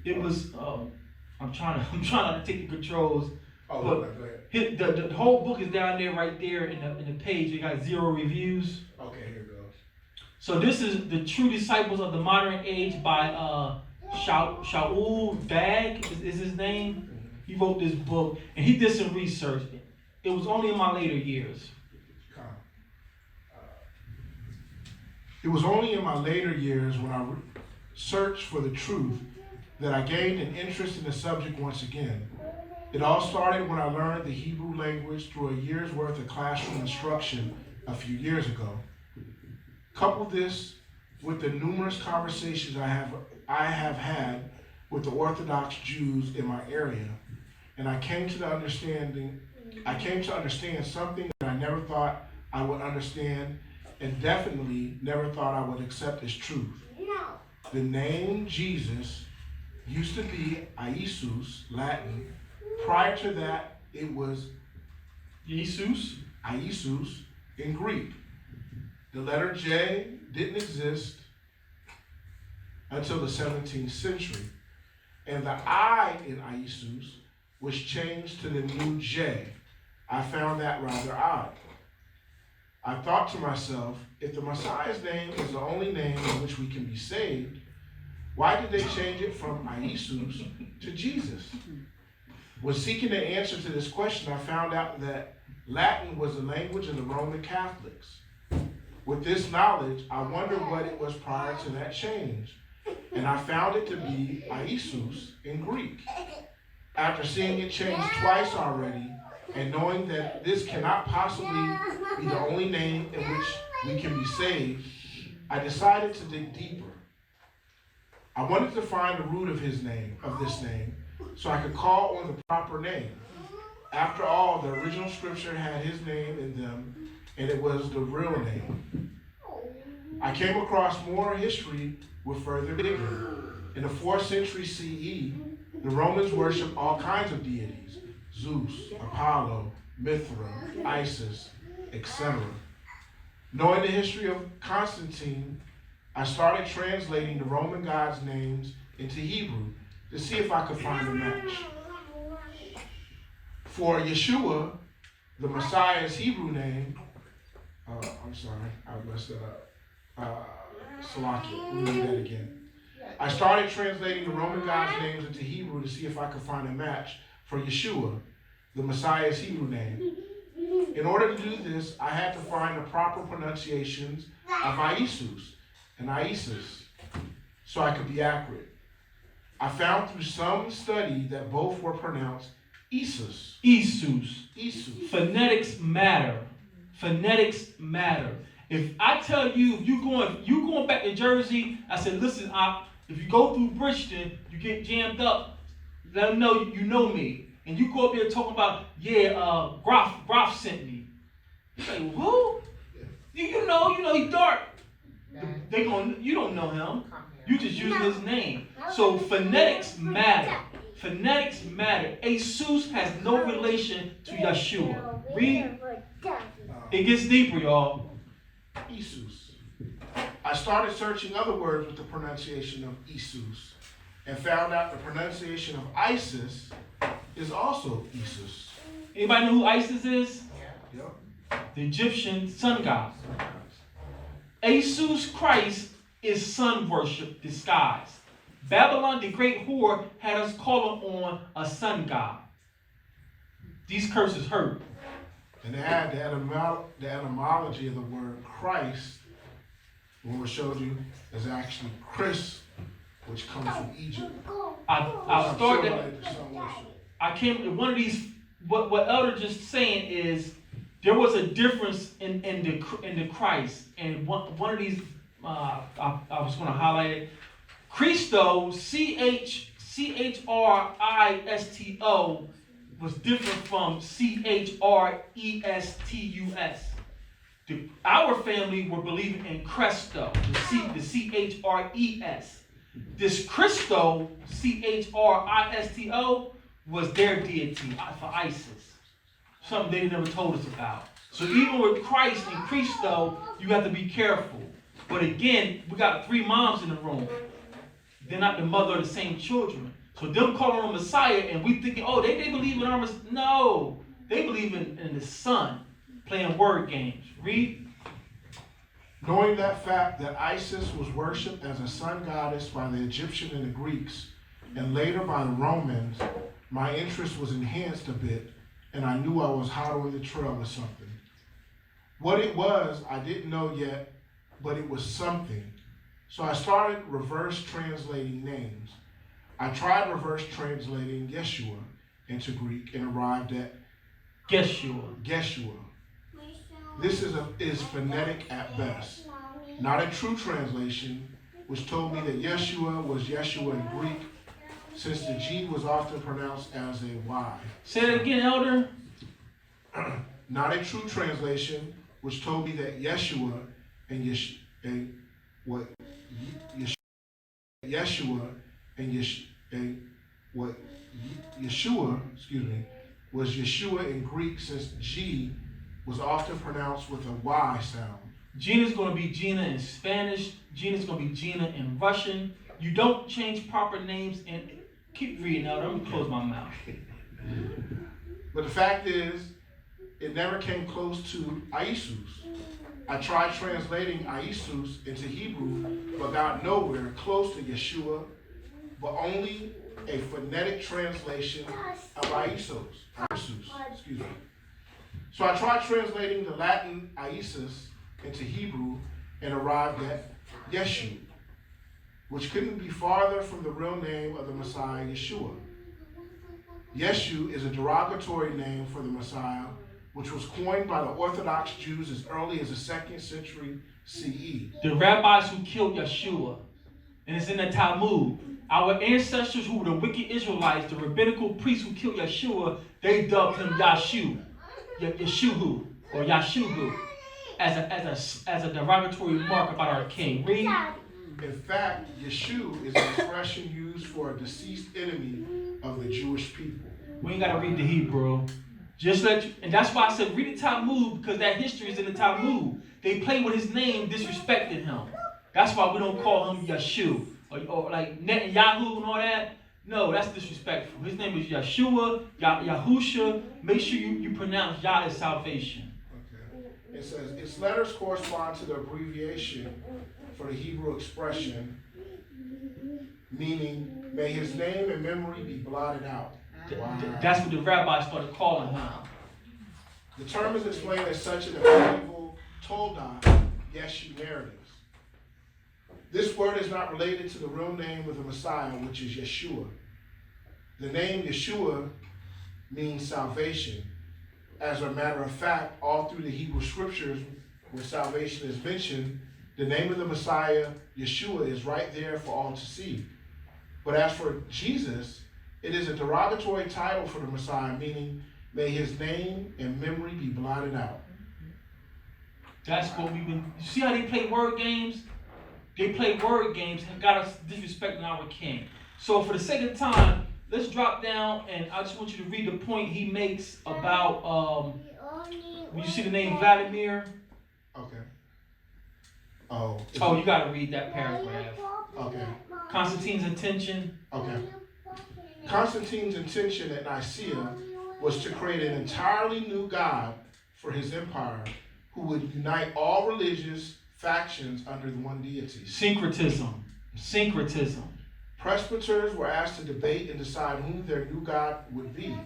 It was. I'm trying not to take the controls. Oh, but the whole book is down there, right there in the page. It got 0 reviews. Okay, here it goes. So this is The True Disciples of the Modern Age by Sha'ul is his name. He wrote this book, and he did some research. it was only in my later years. It was only in my later years when I searched for the truth that I gained an interest in the subject once again. It all started when I learned the Hebrew language through a year's worth of classroom instruction a few years ago. Couple this with the numerous conversations I have had with the Orthodox Jews in my area, and I came to understand something that I never thought I would understand, and definitely never thought I would accept as truth. The name Jesus used to be Isis, Latin. Prior to that, it was Isis in Greek. The letter J didn't exist until the 17th century, and the I in Isis was changed to the new J. I found that rather odd. I thought to myself, if the Messiah's name is the only name in which we can be saved, why did they change it from Isis to Jesus? When seeking the answer to this question, I found out that Latin was the language of the Roman Catholics. With this knowledge, I wondered what it was prior to that change, and I found it to be Isis in Greek. After seeing it change twice already, and knowing that this cannot possibly be the only name in which we can be saved, I decided to dig deeper. I wanted to find the root of this name, so I could call on the proper name. After all, the original scripture had his name in them, and it was the real name. I came across more history with further digging. In the 4th century CE, the Romans worshiped all kinds of deities: Zeus, Apollo, Mithra, Isis, etc. Knowing the history of Constantine, I started translating the Roman gods' names into Hebrew to see if I could find a match. For Yeshua, the Messiah's Hebrew name, I'm sorry, I messed that up. Salakia, we'll do that again. I started translating the Roman gods' names into Hebrew to see if I could find a match for Yeshua, the Messiah's Hebrew name. In order to do this, I had to find the proper pronunciations of Isis and Isis so I could be accurate. I found through some study that both were pronounced Isis. Isus. Phonetics matter. If I tell you, if you going back to Jersey, I said, listen, if you go through Bridgeton, you get jammed up, let them know you know me. And you go up there talking about, Groff sent me. You say, who? You know he's dark. You don't know him. You just using his name. So phonetics matter. Isus has no relation to Yeshua. Read. It gets deeper, y'all. Isis. I started searching other words with the pronunciation of Isis and found out the pronunciation of Isis is also Isis. Anybody know who Isis is? Yep. The Egyptian sun god. Isis Christ is sun worship disguised. Babylon, the great whore, had us calling on a sun god. These curses hurt. And they had the etymology of the word Christ, when we showed you, is actually Chris, which comes from Egypt. I started. I came. One of these. What Elder just saying is there was a difference in the Christ, and one of these. I was going to highlight it. Christo, Christo, was different from Chrestus. Our family were believing in Cresto, the Chres. This Christo, Christo, was their deity for Isis. Something they never told us about. So even with Christ and Christo, you have to be careful. But again, we got 3 moms in the room. They're not the mother of the same children. So them calling on Messiah and we thinking, they believe in our Messiah. No, they believe in the Son, playing word games. Read. Knowing that fact that Isis was worshipped as a sun goddess by the Egyptian and the Greeks, and later by the Romans, my interest was enhanced a bit and I knew I was hot on the trail or something. What it was, I didn't know yet, but it was something. So I started reverse translating names. I tried reverse translating Yeshua into Greek and arrived at Yeshua. This is phonetic at best, not a true translation, which told me that Yeshua was Yeshua in Greek, since the G was often pronounced as a Y. Say it again, Elder. Not a true translation, which told me that Yeshua and Yeshua, was Yeshua in Greek, since G was often pronounced with a Y sound. Gina's going to be Gina in Spanish. Gina's going to be Gina in Russian. You don't change proper names and keep reading out. I'm going to close my mouth. But the fact is, it never came close to Isis. I tried translating Isis into Hebrew, but got nowhere close to Yeshua, but only a phonetic translation of Isis. So I tried translating the Latin Isis into Hebrew and arrived at Yeshu, which couldn't be farther from the real name of the Messiah, Yeshua. Yeshu is a derogatory name for the Messiah, which was coined by the Orthodox Jews as early as the 2nd century CE. The rabbis who killed Yeshua, and it's in the Talmud. Our ancestors who were the wicked Israelites, the rabbinical priests who killed Yeshua, they dubbed him Yeshu, Yeshuhu, or Yashuhu, as a derogatory mark about our king. Read. In fact, Yeshu is an expression used for a deceased enemy of the Jewish people. We ain't got to read the Hebrew. Just let you, and that's why I said read the Talmud, because that history is in the Talmud. They played with his name, disrespected him. That's why we don't call him Yeshu or like Netanyahu and all that. No, that's disrespectful. His name is Yeshua, Yahusha. Make sure you pronounce Yah as salvation. Okay. It says its letters correspond to the abbreviation for the Hebrew expression, meaning may his name and memory be blotted out. Wow. That's what the rabbis started calling him. The term is explained as such in the medieval Tolda Yeshu narratives. This word is not related to the real name of the Messiah, which is Yeshua. The name Yeshua means salvation. As a matter of fact, all through the Hebrew scriptures, where salvation is mentioned, the name of the Messiah, Yeshua, is right there for all to see. But as for Jesus, it is a derogatory title for the Messiah, meaning may his name and memory be blotted out. That's what we've been. You see how they play word games? They play word games and got us disrespecting our king. So for the sake of time, let's drop down, and I just want you to read the point he makes about, when you see the name Vladimir. Okay. Oh, you got to read that paragraph. Okay. Constantine's intention. Okay. Constantine's intention at Nicaea was to create an entirely new god for his empire who would unite all religious factions under the one deity. Syncretism. Presbyters were asked to debate and decide who their new god would be.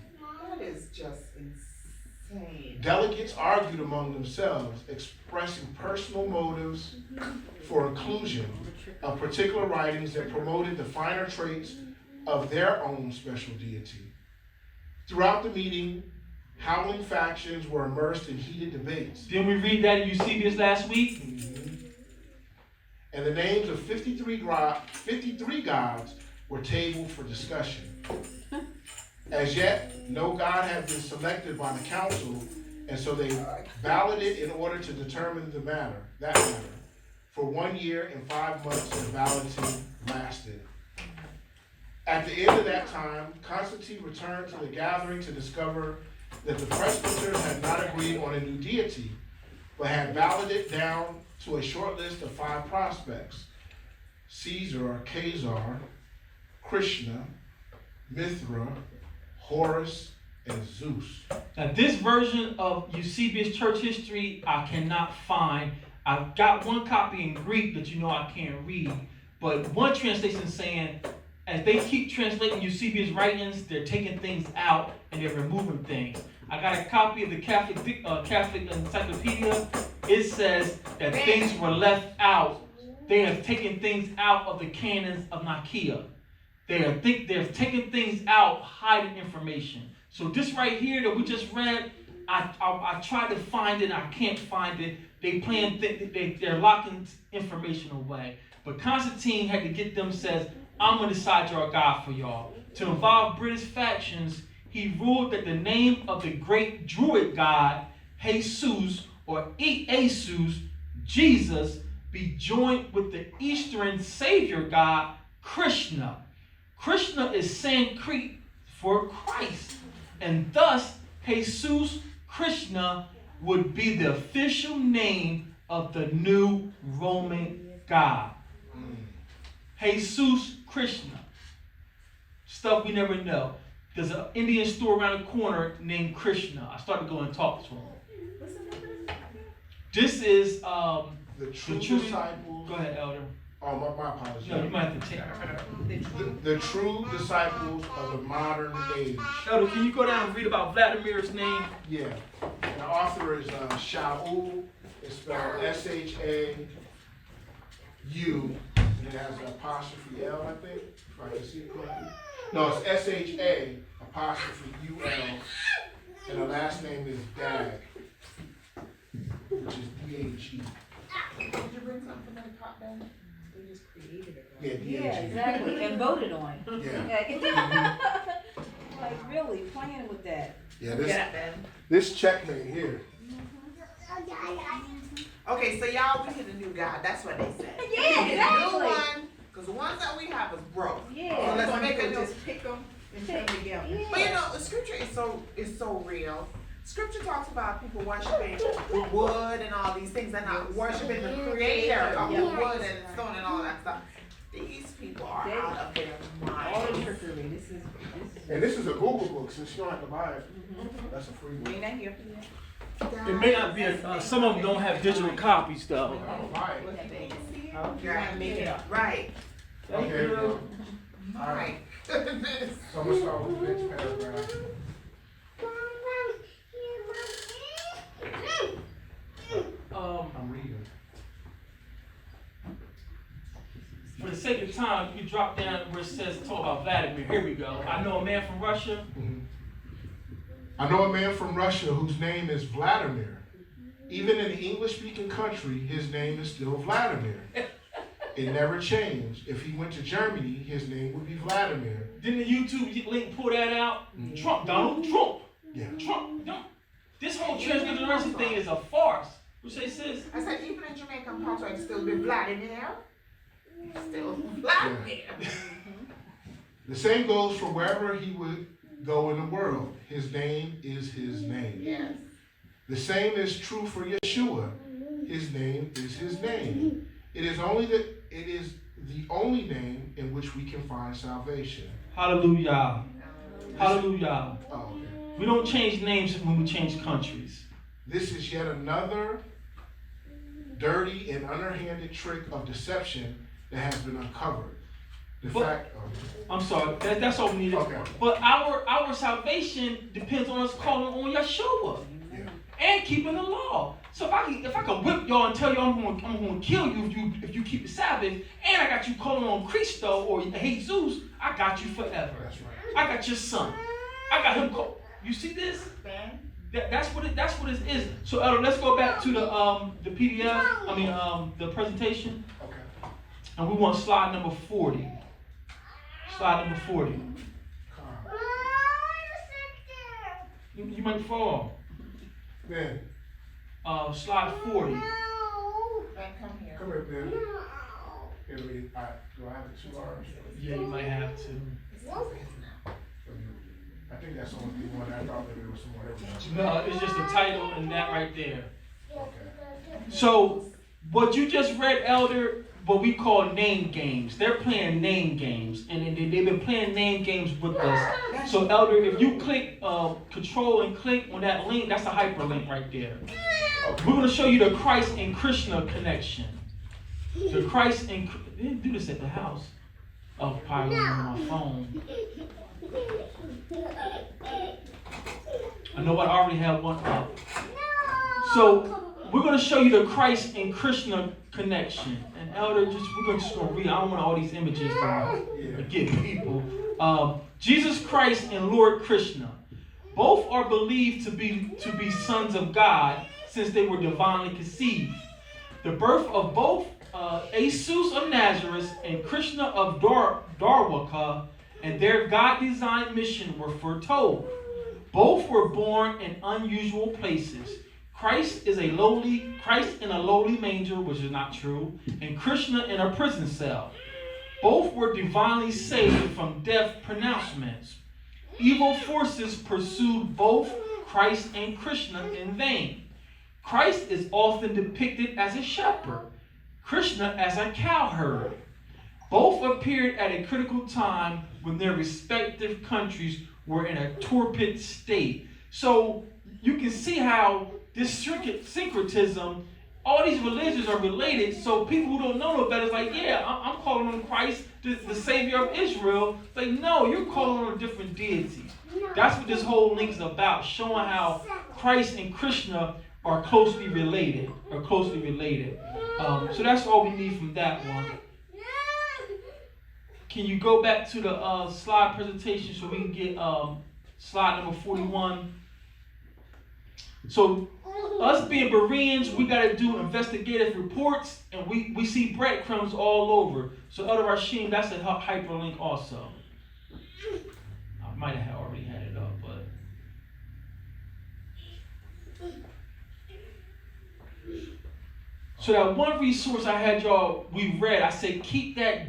That is just insane. Delegates argued among themselves, expressing personal motives for inclusion of particular writings that promoted the finer traits of their own special deity. Throughout the meeting, howling factions were immersed in heated debates. Didn't we read that in Eusebius last week? And the names of 53 gods were tabled for discussion. As yet, no god had been selected by the council, and so they balloted in order to determine that matter. For 1 year and 5 months, the balloting lasted. At the end of that time, Constantine returned to the gathering to discover that the presbyters had not agreed on a new deity, but had balloted down to a short list of 5 prospects: Caesar or Khazar, Krishna, Mithra, Horus, and Zeus. Now this version of Eusebius church history I cannot find. I've got one copy in Greek that I can't read, but one translation saying as they keep translating Eusebius' writings, they're taking things out and they're removing things. I got a copy of the Catholic Encyclopedia. It says that things were left out. They have taken things out of the canons of Nicaea. They're taking things out, hiding information. So this right here that we just read, I tried to find it, I can't find it. They're locking information away. But Constantine had to get them, says, I'm going to decide your God for y'all. To involve British factions, he ruled that the name of the great Druid god, Jesus, or Esus, Jesus, be joined with the Eastern Savior god, Krishna. Krishna is Sanskrit for Christ. And thus, Jesus, Krishna, would be the official name of the new Roman god. Jesus, Krishna. Stuff we never know. There's an Indian store around the corner named Krishna. I started going and talk to him. What's the name of this? This is The true disciples. Go ahead, Elder. Oh, my apologies. No, you might have to take The true disciples of the modern age. Elder, can you go down and read about Vladimir's name? Yeah. The author is Sha'ul. It's spelled S-H-A-U. And it has an apostrophe L, I think, if I can see it correctly. No, it's S-H-A apostrophe U-L. And the last name is Dag, which is D-A-G. Did you bring something from the pot then? They just created it. Yeah, D-A-G. Yeah, exactly, and voted on. Yeah. Like, really, playing with that. Yeah, Yeah, Ben. this checkmate here. Okay, so y'all, we hit a new God. That's what they said. Yeah, We hit a exactly. new one, because the ones that we have is broke. Yeah. So let's make a new. Just pick them and put them together. But you know, the scripture is so real. Scripture talks about people worshiping wood and all these things. They're not worshiping the creator of the wood and stone and all that stuff. These people are out of their All the minds. trickery, this is. And this is a Google book, since you don't have to buy it. That's a free We book. not here for that. It may not be some of them don't have digital copies though. I don't buy it. Right. Make it up. Right. Thank Okay, you. well, My goodness. so I'm gonna start with the next paragraph. I'm reading. For the sake of time, you drop down where it says talk about Vladimir. Here we go. I know a man from Russia. I know a man from Russia whose name is Vladimir. Even in the English-speaking country, his name is still Vladimir. It never changed. If he went to Germany, his name would be Vladimir. Didn't the YouTube link pull that out? Trump, Donald Trump. Yeah. Trump. This whole transgenerational thing is a farce. What say, sis? I said, even in Jamaican culture, it's still be Vladimir. Still Vladimir. The same goes for wherever he would go in the world. His name is his name. Yes. The same is true for Yeshua. His name is his name. It is the only name in which we can find salvation. Hallelujah. Hallelujah. Oh, okay. We don't change names when we change countries. This is yet another dirty and underhanded trick of deception that has been uncovered. I'm sorry, that's all we need. Okay. But our salvation depends on us calling on Yeshua Yeah. and keeping the law. So if I can whip y'all and tell y'all I'm going to kill you if you keep the Sabbath, and I got you calling on Cristo or Jesus, I got you forever. That's right. I got your son. I got him called. You see this? That's what it is. So Elder, let's go back to the PDF. The presentation, Okay. and we want slide number 40. Slide number 40. You might fall. Ben, Slide 40. Ben, come here. come here, Ben. Here, do I have the 2 R's? Yeah, you might have to. I think that's the only one I thought that there was someone else. No, it's just the title and that right there. Okay. So what you just read, Elder, what we call name games. They're playing name games, and they've been playing name games with us. So Elder, if you click control and click on that link, that's a hyperlink right there. We're going to show you the Christ and Krishna connection. The Christ and they didn't do this at the house. Oh, probably on my phone. I know I already have one up. So we're going to show you the Christ and Krishna connection. And Elder, we're just going to read. I don't want all these images to get people. Jesus Christ and Lord Krishna. Both are believed to be sons of God since they were divinely conceived. The birth of both Isis of Nazareth and Krishna of Dwarka and their God-designed mission were foretold. Both were born in unusual places. Christ in a lowly manger, which is not true, and Krishna in a prison cell. Both were divinely saved from death pronouncements. Evil forces pursued both Christ and Krishna in vain. Christ is often depicted as a shepherd, Krishna as a cowherd. Both appeared at a critical time when their respective countries were in a torpid state. So you can see how this syncretism, all these religions are related. So people who don't know no better is like, yeah, I'm calling on Christ, the Savior of Israel. Like, no, you're calling on a different deity. That's what this whole link is about, showing how Christ and Krishna are closely related. So that's all we need from that one. Can you go back to the slide presentation so we can get slide number 41? So us being Bereans, we got to do investigative reports, and we see breadcrumbs all over. So Elder Rashim, that's a hyperlink also. I might have already had it up, but. So that one resource I had we read, I said keep that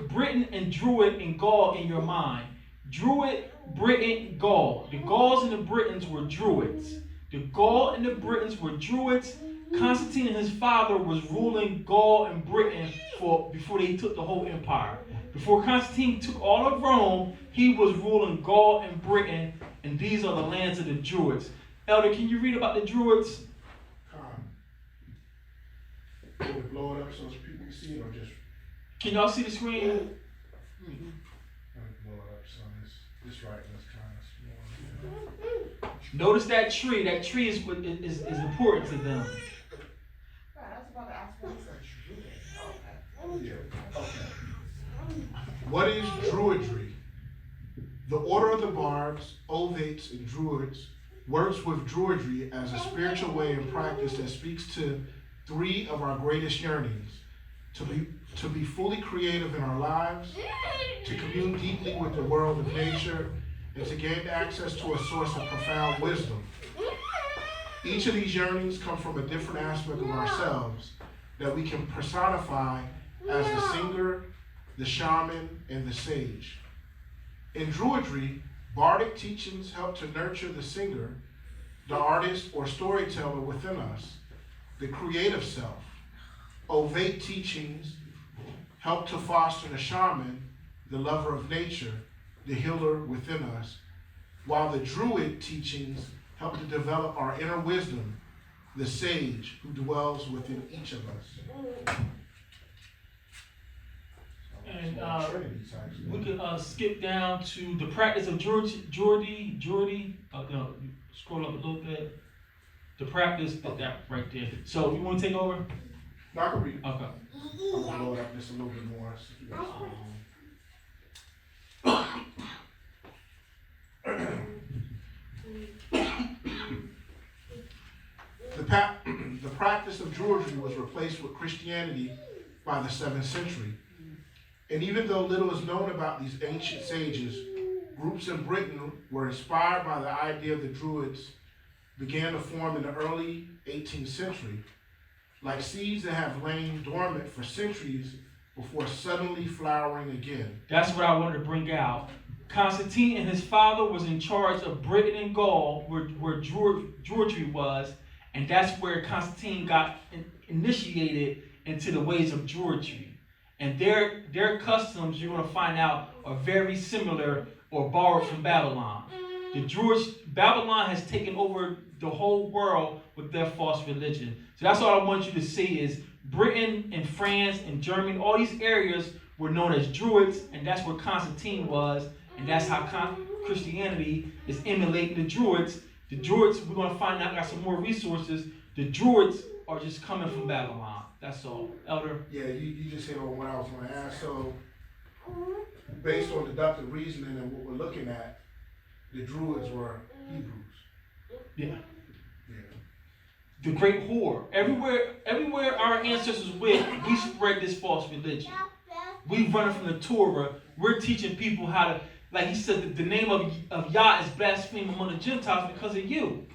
Britain and Druid and Gaul in your mind. Druid, Britain, Gaul. The Gauls and the Britons were Druids. The Gaul and the Britons were Druids. Constantine and his father was ruling Gaul and Britain before they took the whole empire. Before Constantine took all of Rome, he was ruling Gaul and Britain, and these are the lands of the Druids. Elder, can you read about the Druids? Will it blow it up so people can see it, or just? Can y'all see the screen? Let me blow it up so this writing is kind of small. Notice that tree. That tree is what is important to them. I was about to ask what is a Okay. What is Druidry? The order of the bards, ovates, and druids works with Druidry as a spiritual way and practice that speaks to three of our greatest yearnings: to be fully creative in our lives, to commune deeply with the world of nature, and to gain access to a source of profound wisdom. Each of these yearnings come from a different aspect of ourselves that we can personify as the singer, the shaman, and the sage. In Druidry, bardic teachings help to nurture the singer, the artist or storyteller within us, the creative self. Ovate teachings help to foster the shaman, the lover of nature, the healer within us, while the druid teachings help to develop our inner wisdom, the sage who dwells within each of us. And we could skip down to the practice of Jordy. Scroll up a little bit. The practice, that right there. So you want to take over? No, I can read. Okay. I'm gonna blow it up just a little bit more. So you guys can the practice of Druidry was replaced with Christianity by the 7th century. And even though little is known about these ancient sages, groups in Britain were inspired by the idea of the Druids began to form in the early 18th century, like seeds that have lain dormant for centuries before suddenly flowering again. That's what I wanted to bring out. Constantine and his father was in charge of Britain and Gaul, where Druidry was, and that's where Constantine got initiated into the ways of Druidry. And their customs, you're going to find out, are very similar or borrowed from Babylon. Babylon has taken over the whole world with their false religion. So that's all I want you to see is Britain and France and Germany, all these areas were known as Druids, and that's where Constantine was, and that's how Christianity is emulating the Druids. The Druids, we're going to find out, got some more resources. The Druids are just coming from Babylon. That's all. Elder? Yeah, you just hit on what I was gonna ask. So, based on deductive reasoning and what we're looking at, the Druids were Hebrews. Yeah. Yeah. The great whore. Everywhere our ancestors went, we spread this false religion. We run it from the Torah. We're teaching people how to, like he said, the name of Yah is blasphemed among the Gentiles because of you.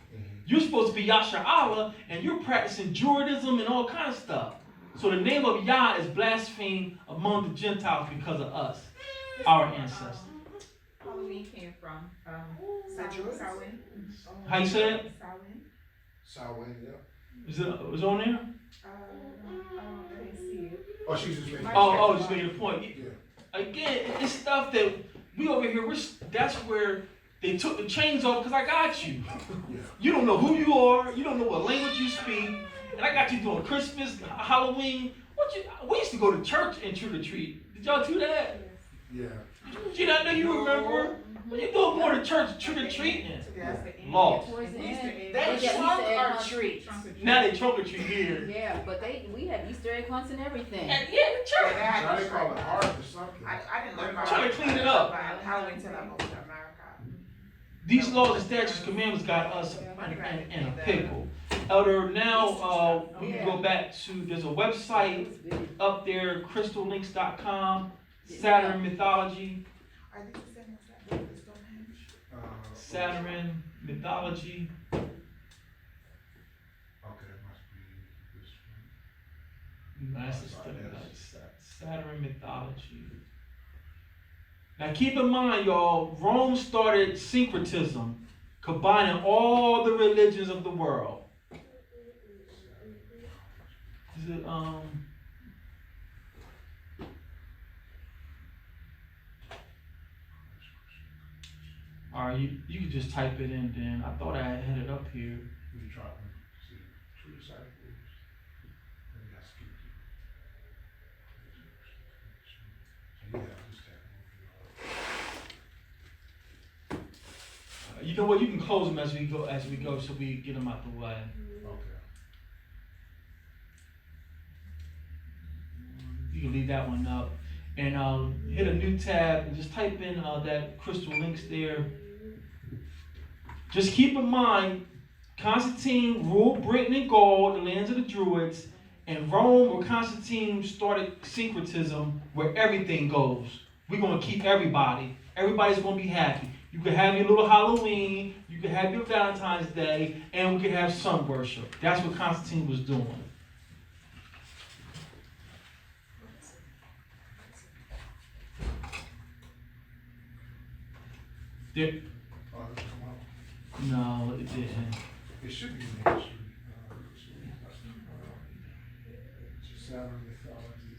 You're supposed to be Yasha'Allah, and you're practicing Druidism and all kinds of stuff. So the name of Yah is blasphemed among the Gentiles because of us, our ancestors. Halloween came from Samhain. How you say it? Samhain, yeah. Is it on there? I didn't see it. Oh, she's just making. Just making a point. Yeah. Again, it's stuff that we over here, that's where they took the chains off because I got you. Yeah. You don't know who you are. You don't know what language you speak. And I got you doing Christmas, Halloween. We used to go to church and trick or treat. Did y'all do that? Yeah. Did not know you remember? When you doing more to church trick or treating. Lost. Towards the end. They Yeah, trunk Easter egg our hunts. treats. Now they trunk or treat here. Yeah, but we had Easter egg hunts and everything. And yeah, the church. Now they call it art or something. I didn't learn about Trying to clean it up. Halloween until I moved to America. These laws and statutes commandments got us in a pickle. Elder, now we can go back to, there's a website up there, crystallinks.com, Saturn mythology, Are these the same as that? Stonehenge? Saturn mythology. Okay, it must be this one. That's the stuff, Saturn mythology. Now keep in mind, y'all, Rome started syncretism, combining all the religions of the world. Is it, Alright, you can just type it in then. I thought I had it up here. We try to see true disciples. And we got skipped it. So yeah, just have You know what? You can close them as we go, so we get them out the way. okay. You can leave that one up, and hit a new tab and just type in that crystal links there. Just keep in mind, Constantine ruled Britain and Gaul, the lands of the Druids, and Rome, where Constantine started syncretism, where everything goes. We're gonna keep everybody. Everybody's gonna be happy. You can have your little Halloween, you can have your Valentine's Day, and we can have sun worship. That's what Constantine was doing. There, Oh, come on. no, it didn't. It should be in history. Saturn mythology is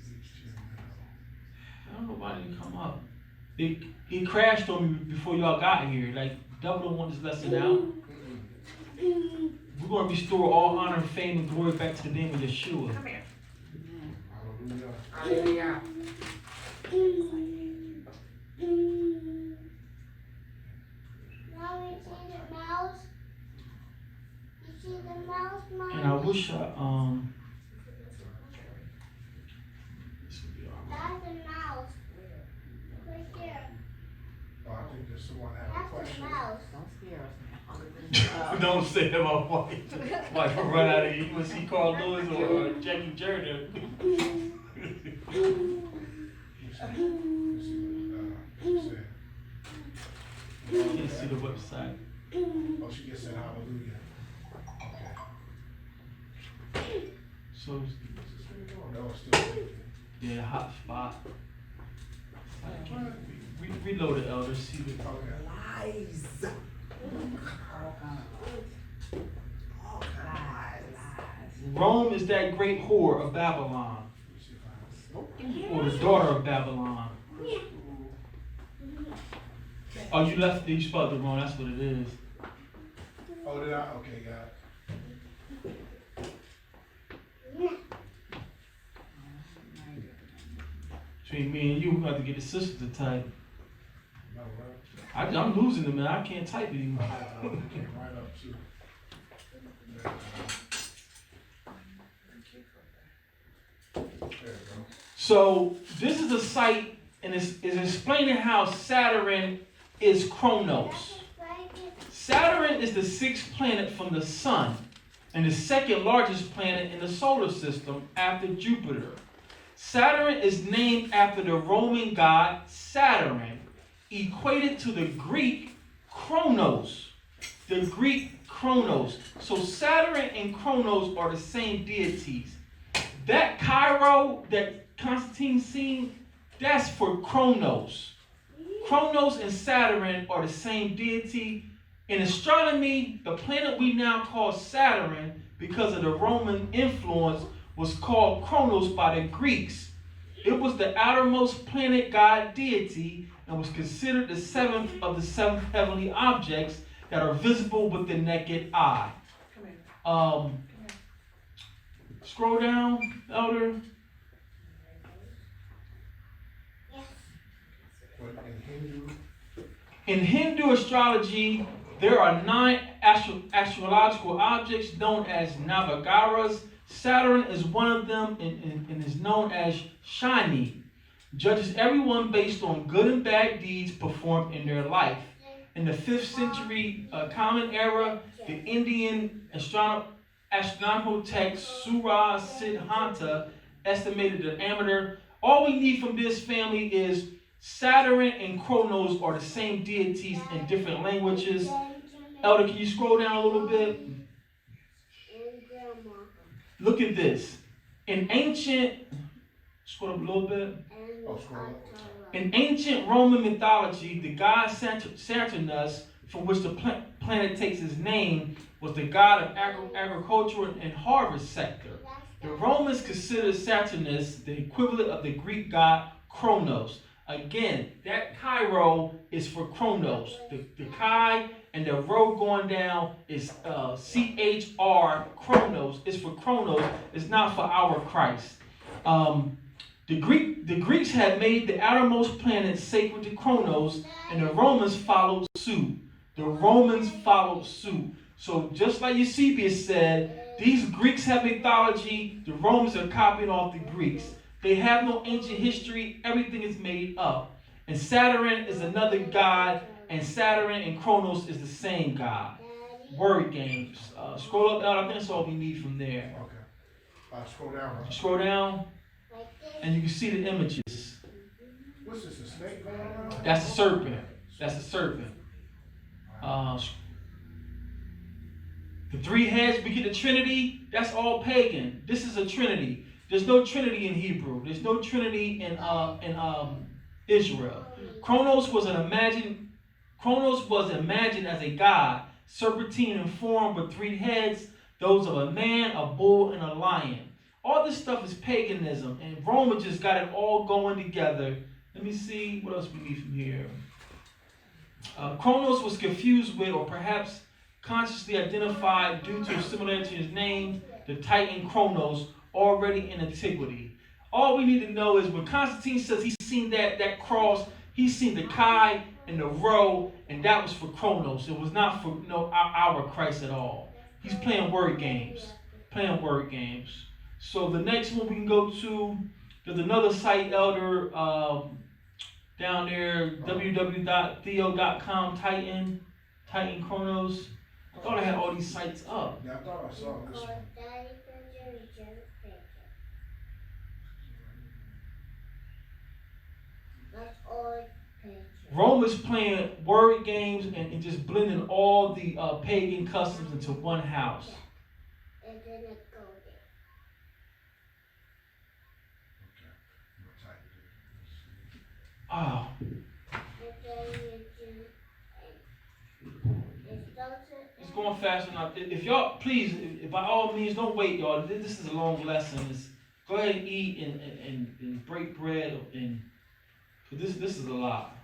I don't know why it didn't come up. It crashed on me before y'all got here. Like, devil don't want this lesson out. We're going to restore all honor, fame, and glory back to the name of Yeshua. Come here. Hallelujah. Hallelujah. Now you see the mouse? You see the mouse, Mom? And I wish That's the mouse. Right there. Oh, I think there's someone having a That's the question. mouse. Don't scare us now. Don't say that, my wife. Wife will run out of here. You want to see Carl Lewis or Jackie Turner. Can't see the website. Oh, she just said hallelujah. Okay. So, No, it's still thinking. yeah, hot spot. Reload it, Elder. See the. Okay. Rome is that great whore of Babylon, or the daughter of Babylon. Oh, you left. You spelled it wrong. That's what it is. Oh, did I? Okay, got it. Between me and you, we got to get the sisters to type. No, right? I'm losing them, man. I can't type anymore. Came right up too. There you go. So this is a site, and it's explaining how Saturn is Kronos. Saturn is the sixth planet from the sun, and the second largest planet in the solar system after Jupiter. Saturn is named after the Roman god Saturn, equated to the Greek Kronos. The Greek Kronos. So Saturn and Kronos are the same deities. That Cairo that Constantine seen, that's for Kronos. Kronos and Saturn are the same deity. In astronomy, the planet we now call Saturn, because of the Roman influence, was called Kronos by the Greeks. It was the outermost planet god deity and was considered the seventh of the seven heavenly objects that are visible with the naked eye. Come here. Scroll down, Elder. But in Hindu, In Hindu astrology, there are 9 astrological objects known as Navagairas. Saturn is one of them and is known as Shiny. Judges everyone based on good and bad deeds performed in their life. In the 5th century Common Era, the Indian astronomical text Surya Siddhanta estimated the diameter. All we need from this family is Saturn and Kronos are the same deities in different languages. Elder, can you scroll down a little bit? Look at this. In ancient, scroll up a little bit. In ancient Roman mythology, the god Saturnus, from which the planet takes its name, was the god of agriculture and harvest sector. The Romans considered Saturnus the equivalent of the Greek god Kronos. Again, that Cairo is for Kronos. The Chi and the row going down is CHR, Kronos. It's for Kronos. It's not for our Christ. The Greeks had made the outermost planet sacred to Kronos, and the Romans followed suit. So just like Eusebius said, these Greeks have mythology, the Romans are copying off the Greeks. They have no ancient history, everything is made up. And Saturn is another god, and Saturn and Kronos is the same god. Word games. Scroll up, I think that's all we need from there. okay. Scroll down. Huh? Scroll down, and you can see the images. What's this, a snake going around? That's a serpent. The 3 heads, we get the Trinity, that's all pagan. This is a Trinity. There's no Trinity in Hebrew. There's no Trinity in Israel. Kronos was imagined as a god, serpentine in form with 3 heads, those of a man, a bull, and a lion. All this stuff is paganism, and Rome just got it all going together. Let me see what else we need from here. Kronos was confused with, or perhaps consciously identified due to a similarity in his name, the Titan Kronos, already in antiquity. All we need to know is when Constantine says he's seen that cross, he's seen the Chi and the row, and that was for Kronos. It was not for our Christ at all. He's playing word games. So the next one we can go to, there's another site, Elder, down there, www.theo.com, Titan Kronos. I thought I had all these sites up. Yeah, I thought I saw this one. Rome is playing word games and just blending all the pagan customs into one house. And then it goes there. Oh, it's going fast enough. If y'all, please, by all means, don't wait, y'all. This is a long lesson. Go ahead and eat and break bread, and this is a lot.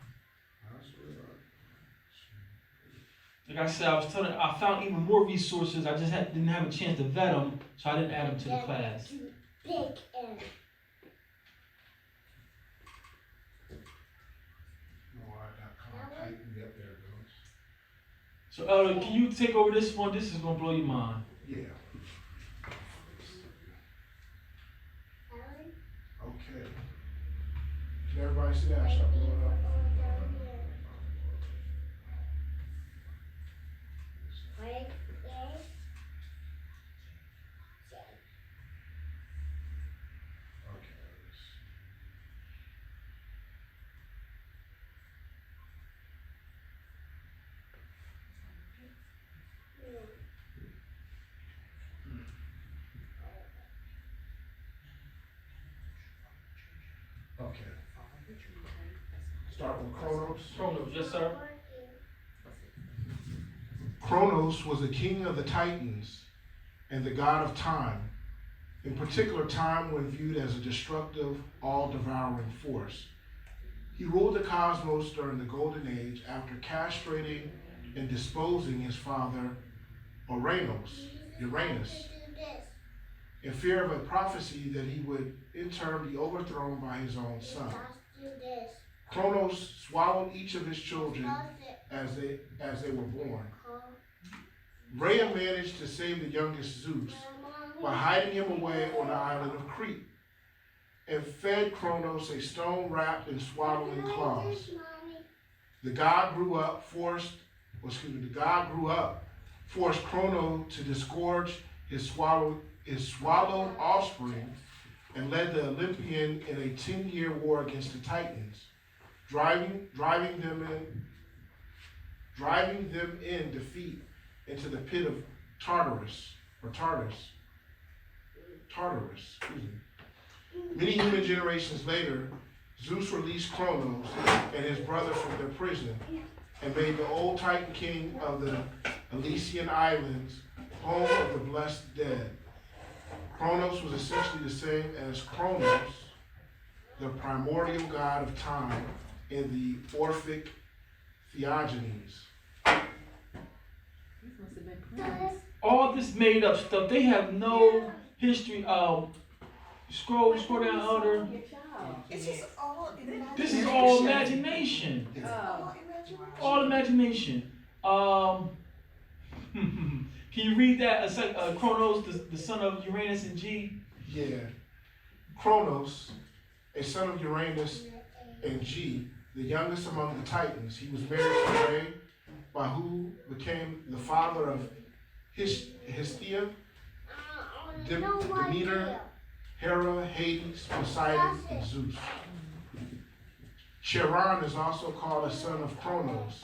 Like I said, I found even more resources. I just didn't have a chance to vet them, so I didn't add them to the class. Big and So, Elder, can you take over this one? This is gonna blow your mind. Yeah. Okay. Can everybody sit down? Shall I blow it up? Okay. Start with Kronos. Kronos, yes, sir. Kronos was the king of the Titans and the god of time, in particular time when viewed as a destructive, all-devouring force. He ruled the cosmos during the Golden Age after castrating and disposing his father Uranus, in fear of a prophecy that he would in turn be overthrown by his own son. Kronos swallowed each of his children as they were born. Rhea managed to save the youngest Zeus by hiding him away on the island of Crete, and fed Kronos a stone wrapped in swallowing claws. The god grew up, forced Kronos to disgorge his swallowed offspring, and led the Olympian in a 10-year war against the Titans, driving them in defeat into the pit of Tartaros. Many human generations later, Zeus released Kronos and his brother from their prison and made the old Titan king of the Elysian Islands home of the blessed dead. Kronos was essentially the same as Kronos, the primordial god of time in the Orphic Theogonies. These must have been prints. All this made up stuff. They have no history. Scroll down, Elder. Your child. It's just all imagination. This is all imagination. Oh. All imagination. Can you read that? Kronos, the son of Uranus and G. Yeah. Kronos, a son of Uranus and G, the youngest among the Titans. He was married to Rhea, by who became the father of Hestia, Demeter, Hera, Hades, Poseidon, and Zeus. Charon is also called a son of Kronos.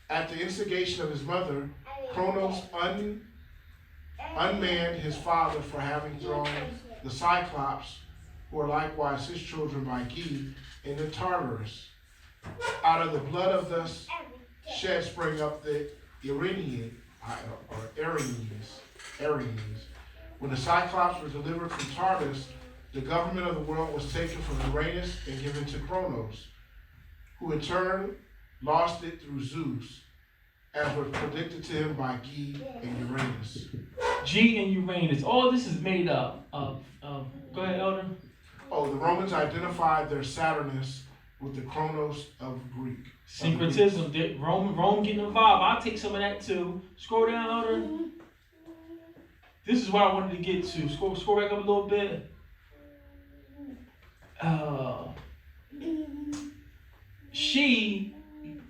At the instigation of his mother, Kronos unmanned his father for having thrown the Cyclops, who are likewise his children by Ge, into Tartaros. Out of the blood of thus shed sprang up the Erinyes, or Erinyes. When the Cyclops were delivered from Tartarus, the government of the world was taken from Uranus and given to Kronos, who in turn lost it through Zeus, as was predicted to him by Ge and Uranus. G and Uranus. All this is made up. Go ahead, Elder. Oh, the Romans identified their Saturnus with the Kronos of Greek. Syncretism. Rome getting involved. I'll take some of that too. Scroll down, Elder. This is what I wanted to get to. Scroll back up a little bit.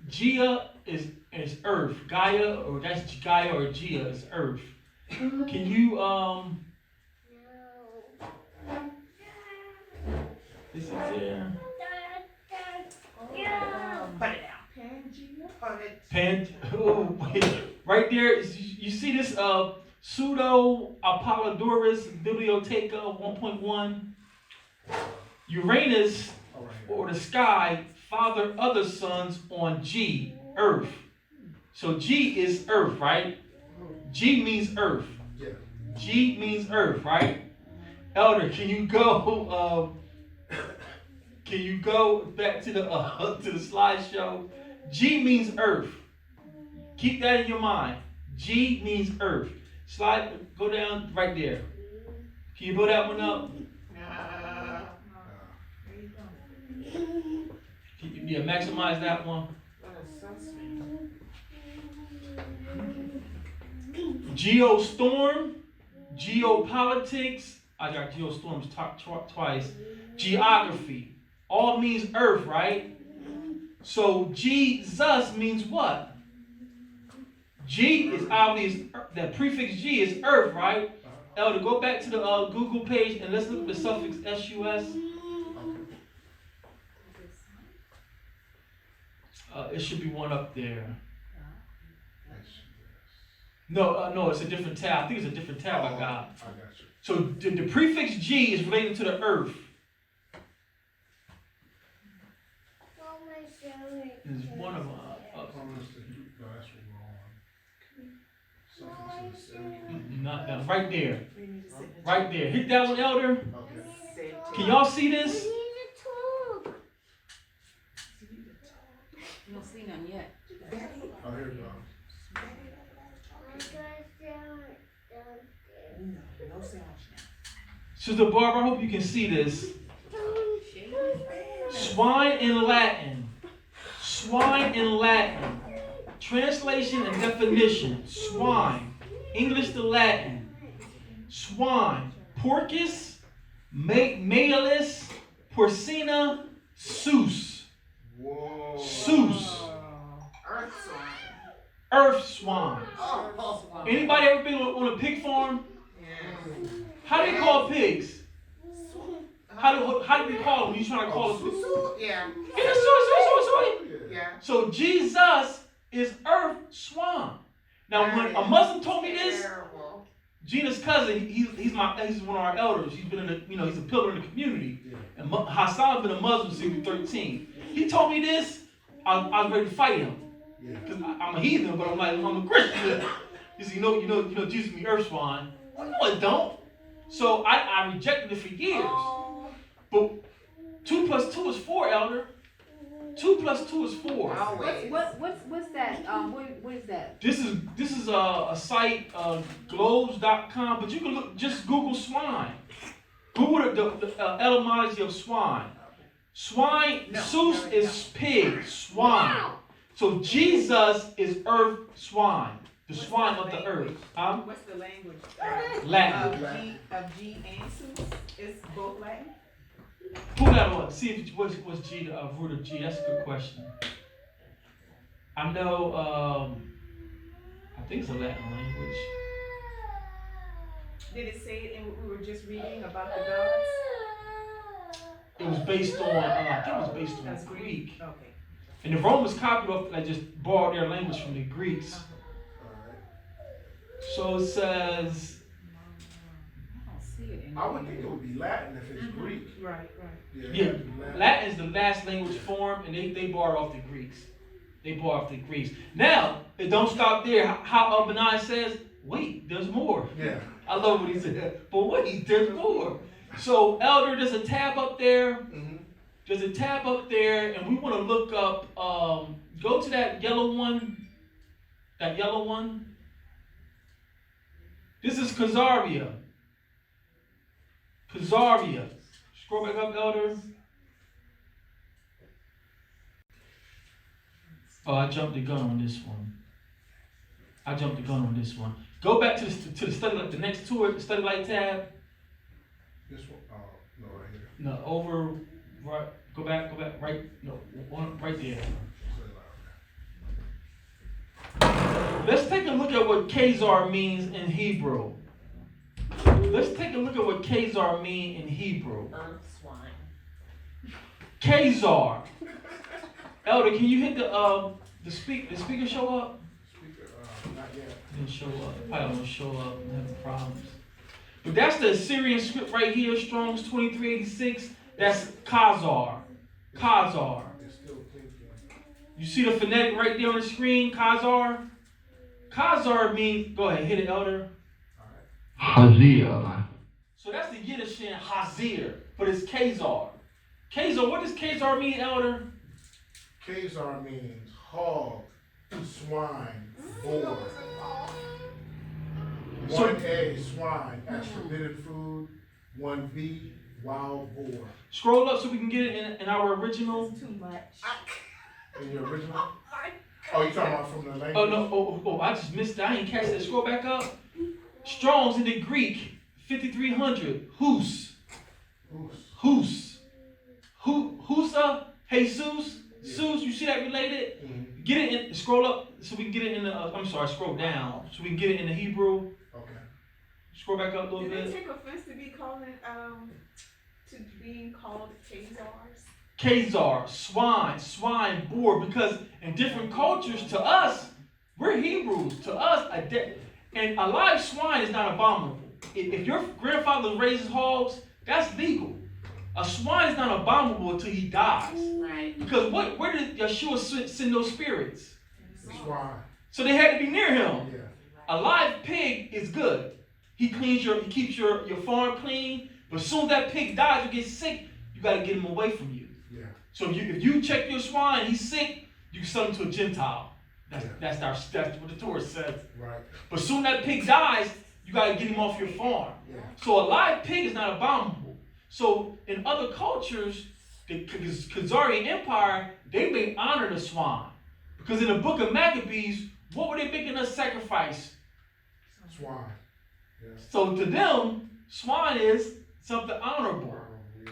Gia is Earth. Gaia, or that's Gaia or Gia is Earth. Can you this is there. Put it down. Oh, wait. Right there, you see this pseudo Apollodorus Bibliotheca 1.1. Uranus, or the sky, father other sons on G, Earth. So G is Earth, right? G means Earth. Yeah. G means Earth, right? Elder, can you go back to the slideshow? G means Earth. Keep that in your mind. G means Earth. Go down right there. Can you pull that one up? Yeah, maximize that one. Geostorm, geopolitics. I got geostorms twice. Geography. All means earth, right? So Jesus means what? G is obvious. That prefix G is earth, right? Elder, go back to the Google page and let's look at the suffix SUS. It should be one up there. No, it's a different tab. I think it's a different tab I got. I got you. So the prefix G is related to the earth. There's one of them. Not that. Right there. Right there. Hit that one, Elder. Okay. Can y'all see this? You don't see none yet. Oh, here we go. Sister Barbara, I hope you can see this. Swine in Latin. Swine in Latin. Translation and definition. Swine. English to Latin. Swine. Porcus. Malus. Porcina. Sus. Whoa. Sus. Earth swine. Earth swine. Oh, Anybody ever been on a pig farm? yeah. How do you call pigs? How do we call them when you trying to call them? Yeah. Yeah. So Jesus is earth swine. Now when a Muslim told me this, Terrible. Gina's cousin, he's one of our elders. He's been he's a pillar in the community. And Hassan's been a Muslim since he was 13. He told me this, I was ready to fight him. Because I'm a heathen, but I'm a Christian. He said, you know, Jesus means earth swine. Well, no, it don't. So I rejected it for years. But 2 + 2 is 4, Elder. 2 + 2 is 4. What's that? What is that? This is a site, globes.com, but you can just Google swine. Google the etymology of swine. Swine, Sus is pig, swine. So Jesus is earth swine, the swine of the earth. What's the language? Latin. Of G and Sus? Is both Latin? Pull that on. See if what's G, the root of G. That's a good question. I know. I think it's a Latin language. Did it say it in what we were just reading about the gods? It was based on. I think it was based on That's Greek. Okay. And the Romans copied off, just borrowed their language from the Greeks. So it says. I don't see it in I would think it would be Latin if it's Greek. Right. Yeah, Latin is the last language form, and they borrow off the Greeks. They borrow off the Greeks. Now, it don't stop there. How Benai says, wait, there's more. Yeah. I love what he said, but wait, there's more. So, Elder, there's a tab up there. Mm-hmm. There's a tab up there, and we want to look up, go to that yellow one. That yellow one. This is Caesarea. Caesarea. Scroll back up, Elder. Oh, I jumped the gun on this one. Go back to the study light, the next to it, the study light tab. This one? Oh, no, right here. No, over, right, go back, right, no, one, right there. Let's take a look at what Khazar means in Hebrew. Let's take a look at what Khazar means in Hebrew. Earth swine. Khazar. Elder, can you hit the speaker show up? Speaker, not yet. It didn't show up. Probably don't show up. I'm having problems. But that's the Assyrian script right here, Strong's 2386. That's Khazar. Khazar. It's still thinking. You see the phonetic right there on the screen, Khazar? Khazar means, go ahead, hit it, Elder. Hazir. So that's the Yiddish in Hazir, but it's Khazar. Khazar, what does Khazar mean, Elder? Khazar means hog, swine, boar. So- 1A, swine, as forbidden food. 1B, wild boar. Scroll up so we can get it in our original. Too much. In your original? Oh, you talking about from the language? Oh no, I just missed that. I didn't catch that. Scroll back up. Strong's in the Greek, 5300. Hus. Husa. Jesus. Sus. You see that related? Mm-hmm. Get it in. Scroll up so we can get it in the. I'm sorry. Scroll down so we can get it in the Hebrew. Okay. Scroll back up a little Did bit. they take offense to be calling to being called Khazars? Khazar, swine, boar, because in different cultures, to us, we're Hebrews. To us, and a live swine is not abominable. If your grandfather raises hogs, that's legal. A swine is not abominable until he dies. Right. Because where did Yeshua send those spirits? The swine. So they had to be near him. Yeah. A live pig is good. He keeps your farm clean. But as soon as that pig dies or gets sick, you got to get him away from you. Yeah. So if you check your swine, he's sick, you can sell him to a Gentile. That's what the Torah says. Right. But soon that pig dies, you got to get him off your farm. Yeah. So a live pig is not abominable. So in other cultures, the Khazarian Empire, they may honor the swine. Because in the book of Maccabees, what were they making us sacrifice? Swine. Yeah. So to them, swine is something honorable.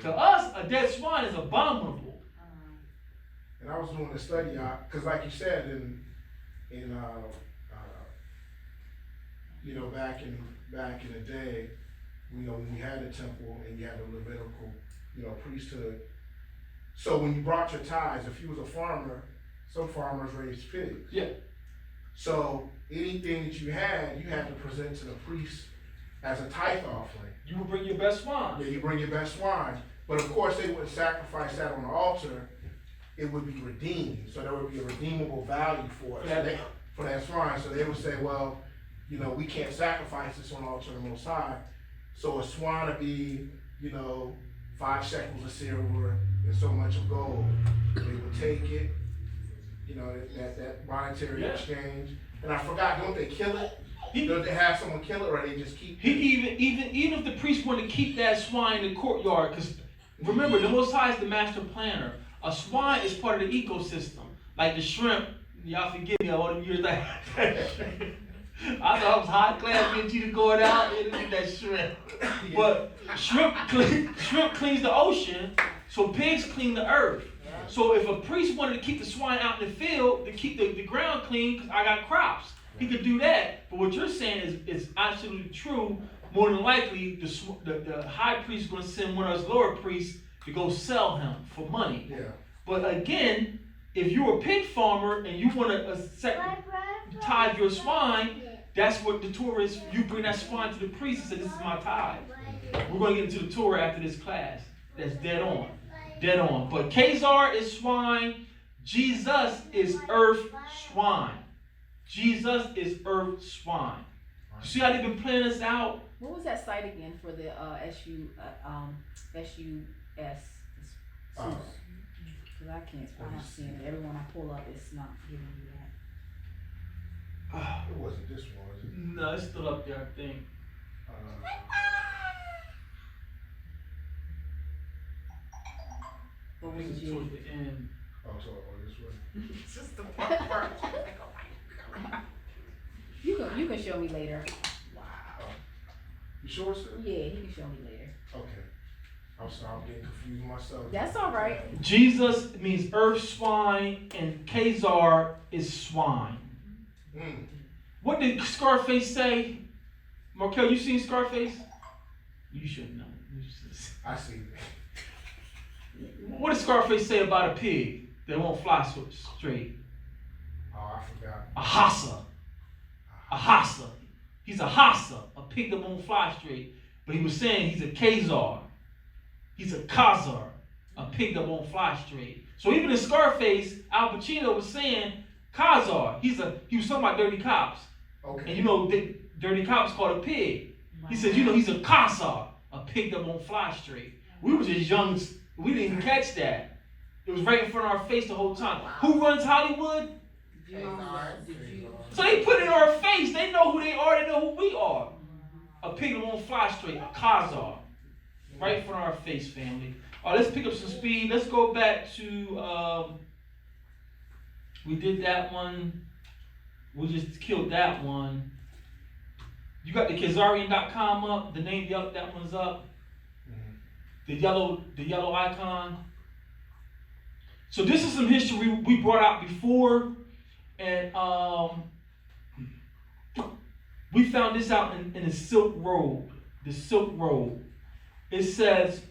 To us, a dead swine is abominable. And I was doing a study, because like you said, back in the day, when you had the temple and you had the Levitical, priesthood. So when you brought your tithes, if you was a farmer, some farmers raised pigs. Yeah. So anything that you had to present to the priest as a tithe offering. You would bring your best swine. Yeah, you bring your best swine. But of course, they wouldn't sacrifice that on the altar. It would be redeemed. So there would be a redeemable value for it, for that swine. So they would say, well, we can't sacrifice this on the altar of the Most High. So a swine would be, 5 shekels of silver and so much of gold. They would take it, that monetary exchange. And I forgot, don't they kill it? Don't they have someone kill it, or they just keep it? Even if the priest wanted to keep that swine in the courtyard, because remember, the Most High is the master planner. A swine is part of the ecosystem. Like the shrimp, y'all forgive me, all the years I thought I was high class, get you to going out and eat that shrimp. But shrimp cleans the ocean, so pigs clean the earth. So if a priest wanted to keep the swine out in the field to keep the ground clean, because I got crops, he could do that. But what you're saying is absolutely true. More than likely, the high priest is going to send one of his lower priests to go sell him for money. Yeah. But again, if you're a pig farmer and you want to tithe your swine, that's what the Torah is. You bring that swine to the priest and say, "This is my tithe." We're going to get into the Torah after this class. That's dead on. Dead on. But Khazar is swine. Jesus is earth swine. Jesus is earth swine. You see how they've been playing us out? What was that site again for the S-U-S? Because I can't, I'm not seeing it. Everyone I pull up, it's not giving me that. It wasn't this one, was it? No, it's still up there, I think. What was It's it? towards the end. This way. It's just the part first. You can show me later. You sure, sir? Yeah, he can show me later. Okay. I'm sorry, I'm getting confused myself. That's all right. Jesus means earth swine, and Khazar is swine. What did Scarface say? Markel, you seen Scarface? You should know. I see. What did Scarface say about a pig that won't fly straight? Oh, I forgot. A hassa. A hassa. He's a hassa, a pig that won't fly straight. But he was saying he's a Khazar. He's a Khazar, a pig that won't fly straight. So even in Scarface, Al Pacino was saying Khazar. He was talking about dirty cops. Okay. And dirty cops called a pig. He said, he's a Khazar, a pig that won't fly straight. We were just young, we didn't even catch that. It was right in front of our face the whole time. Who runs Hollywood? So they put it in our face. They know who they are. They know who we are. A pig that won't fly straight. A Khazar. Right in front of our face, family. All right, let's pick up some speed. Let's go back to We did that one. We just killed that one. You got the Caesarian.com up. The name, yep, that one's up. The yellow icon. So this is some history we brought out before, and we found this out in the Silk Road. The Silk Road. It says,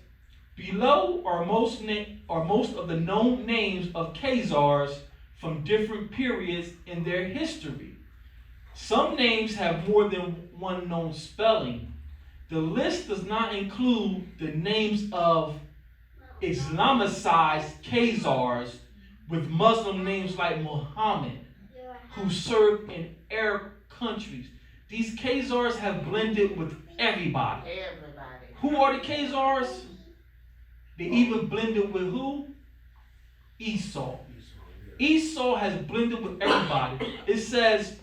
below are most of the known names of Khazars from different periods in their history. Some names have more than one known spelling. The list does not include the names of Islamicized Khazars with Muslim names like Muhammad, who served in Arab countries. These Khazars have blended with everybody. Who are the Khazars? They even blended with who? Esau. Esau has blended with everybody. It says,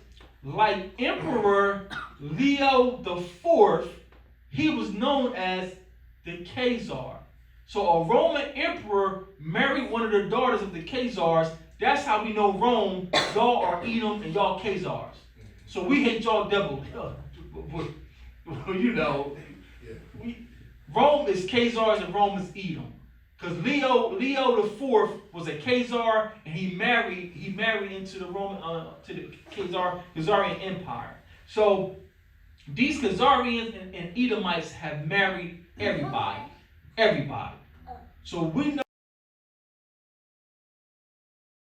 like Emperor Leo IV, he was known as the Khazar. So a Roman emperor married one of the daughters of the Khazars. That's how we know Rome. Y'all are Edom and y'all Khazars. So we hate y'all double. You know, Rome is Khazars and Rome is Edom. Because Leo IV was a Khazar, and he married into the Roman to the Khazarian Empire. So these Khazarians and Edomites have married everybody. So we know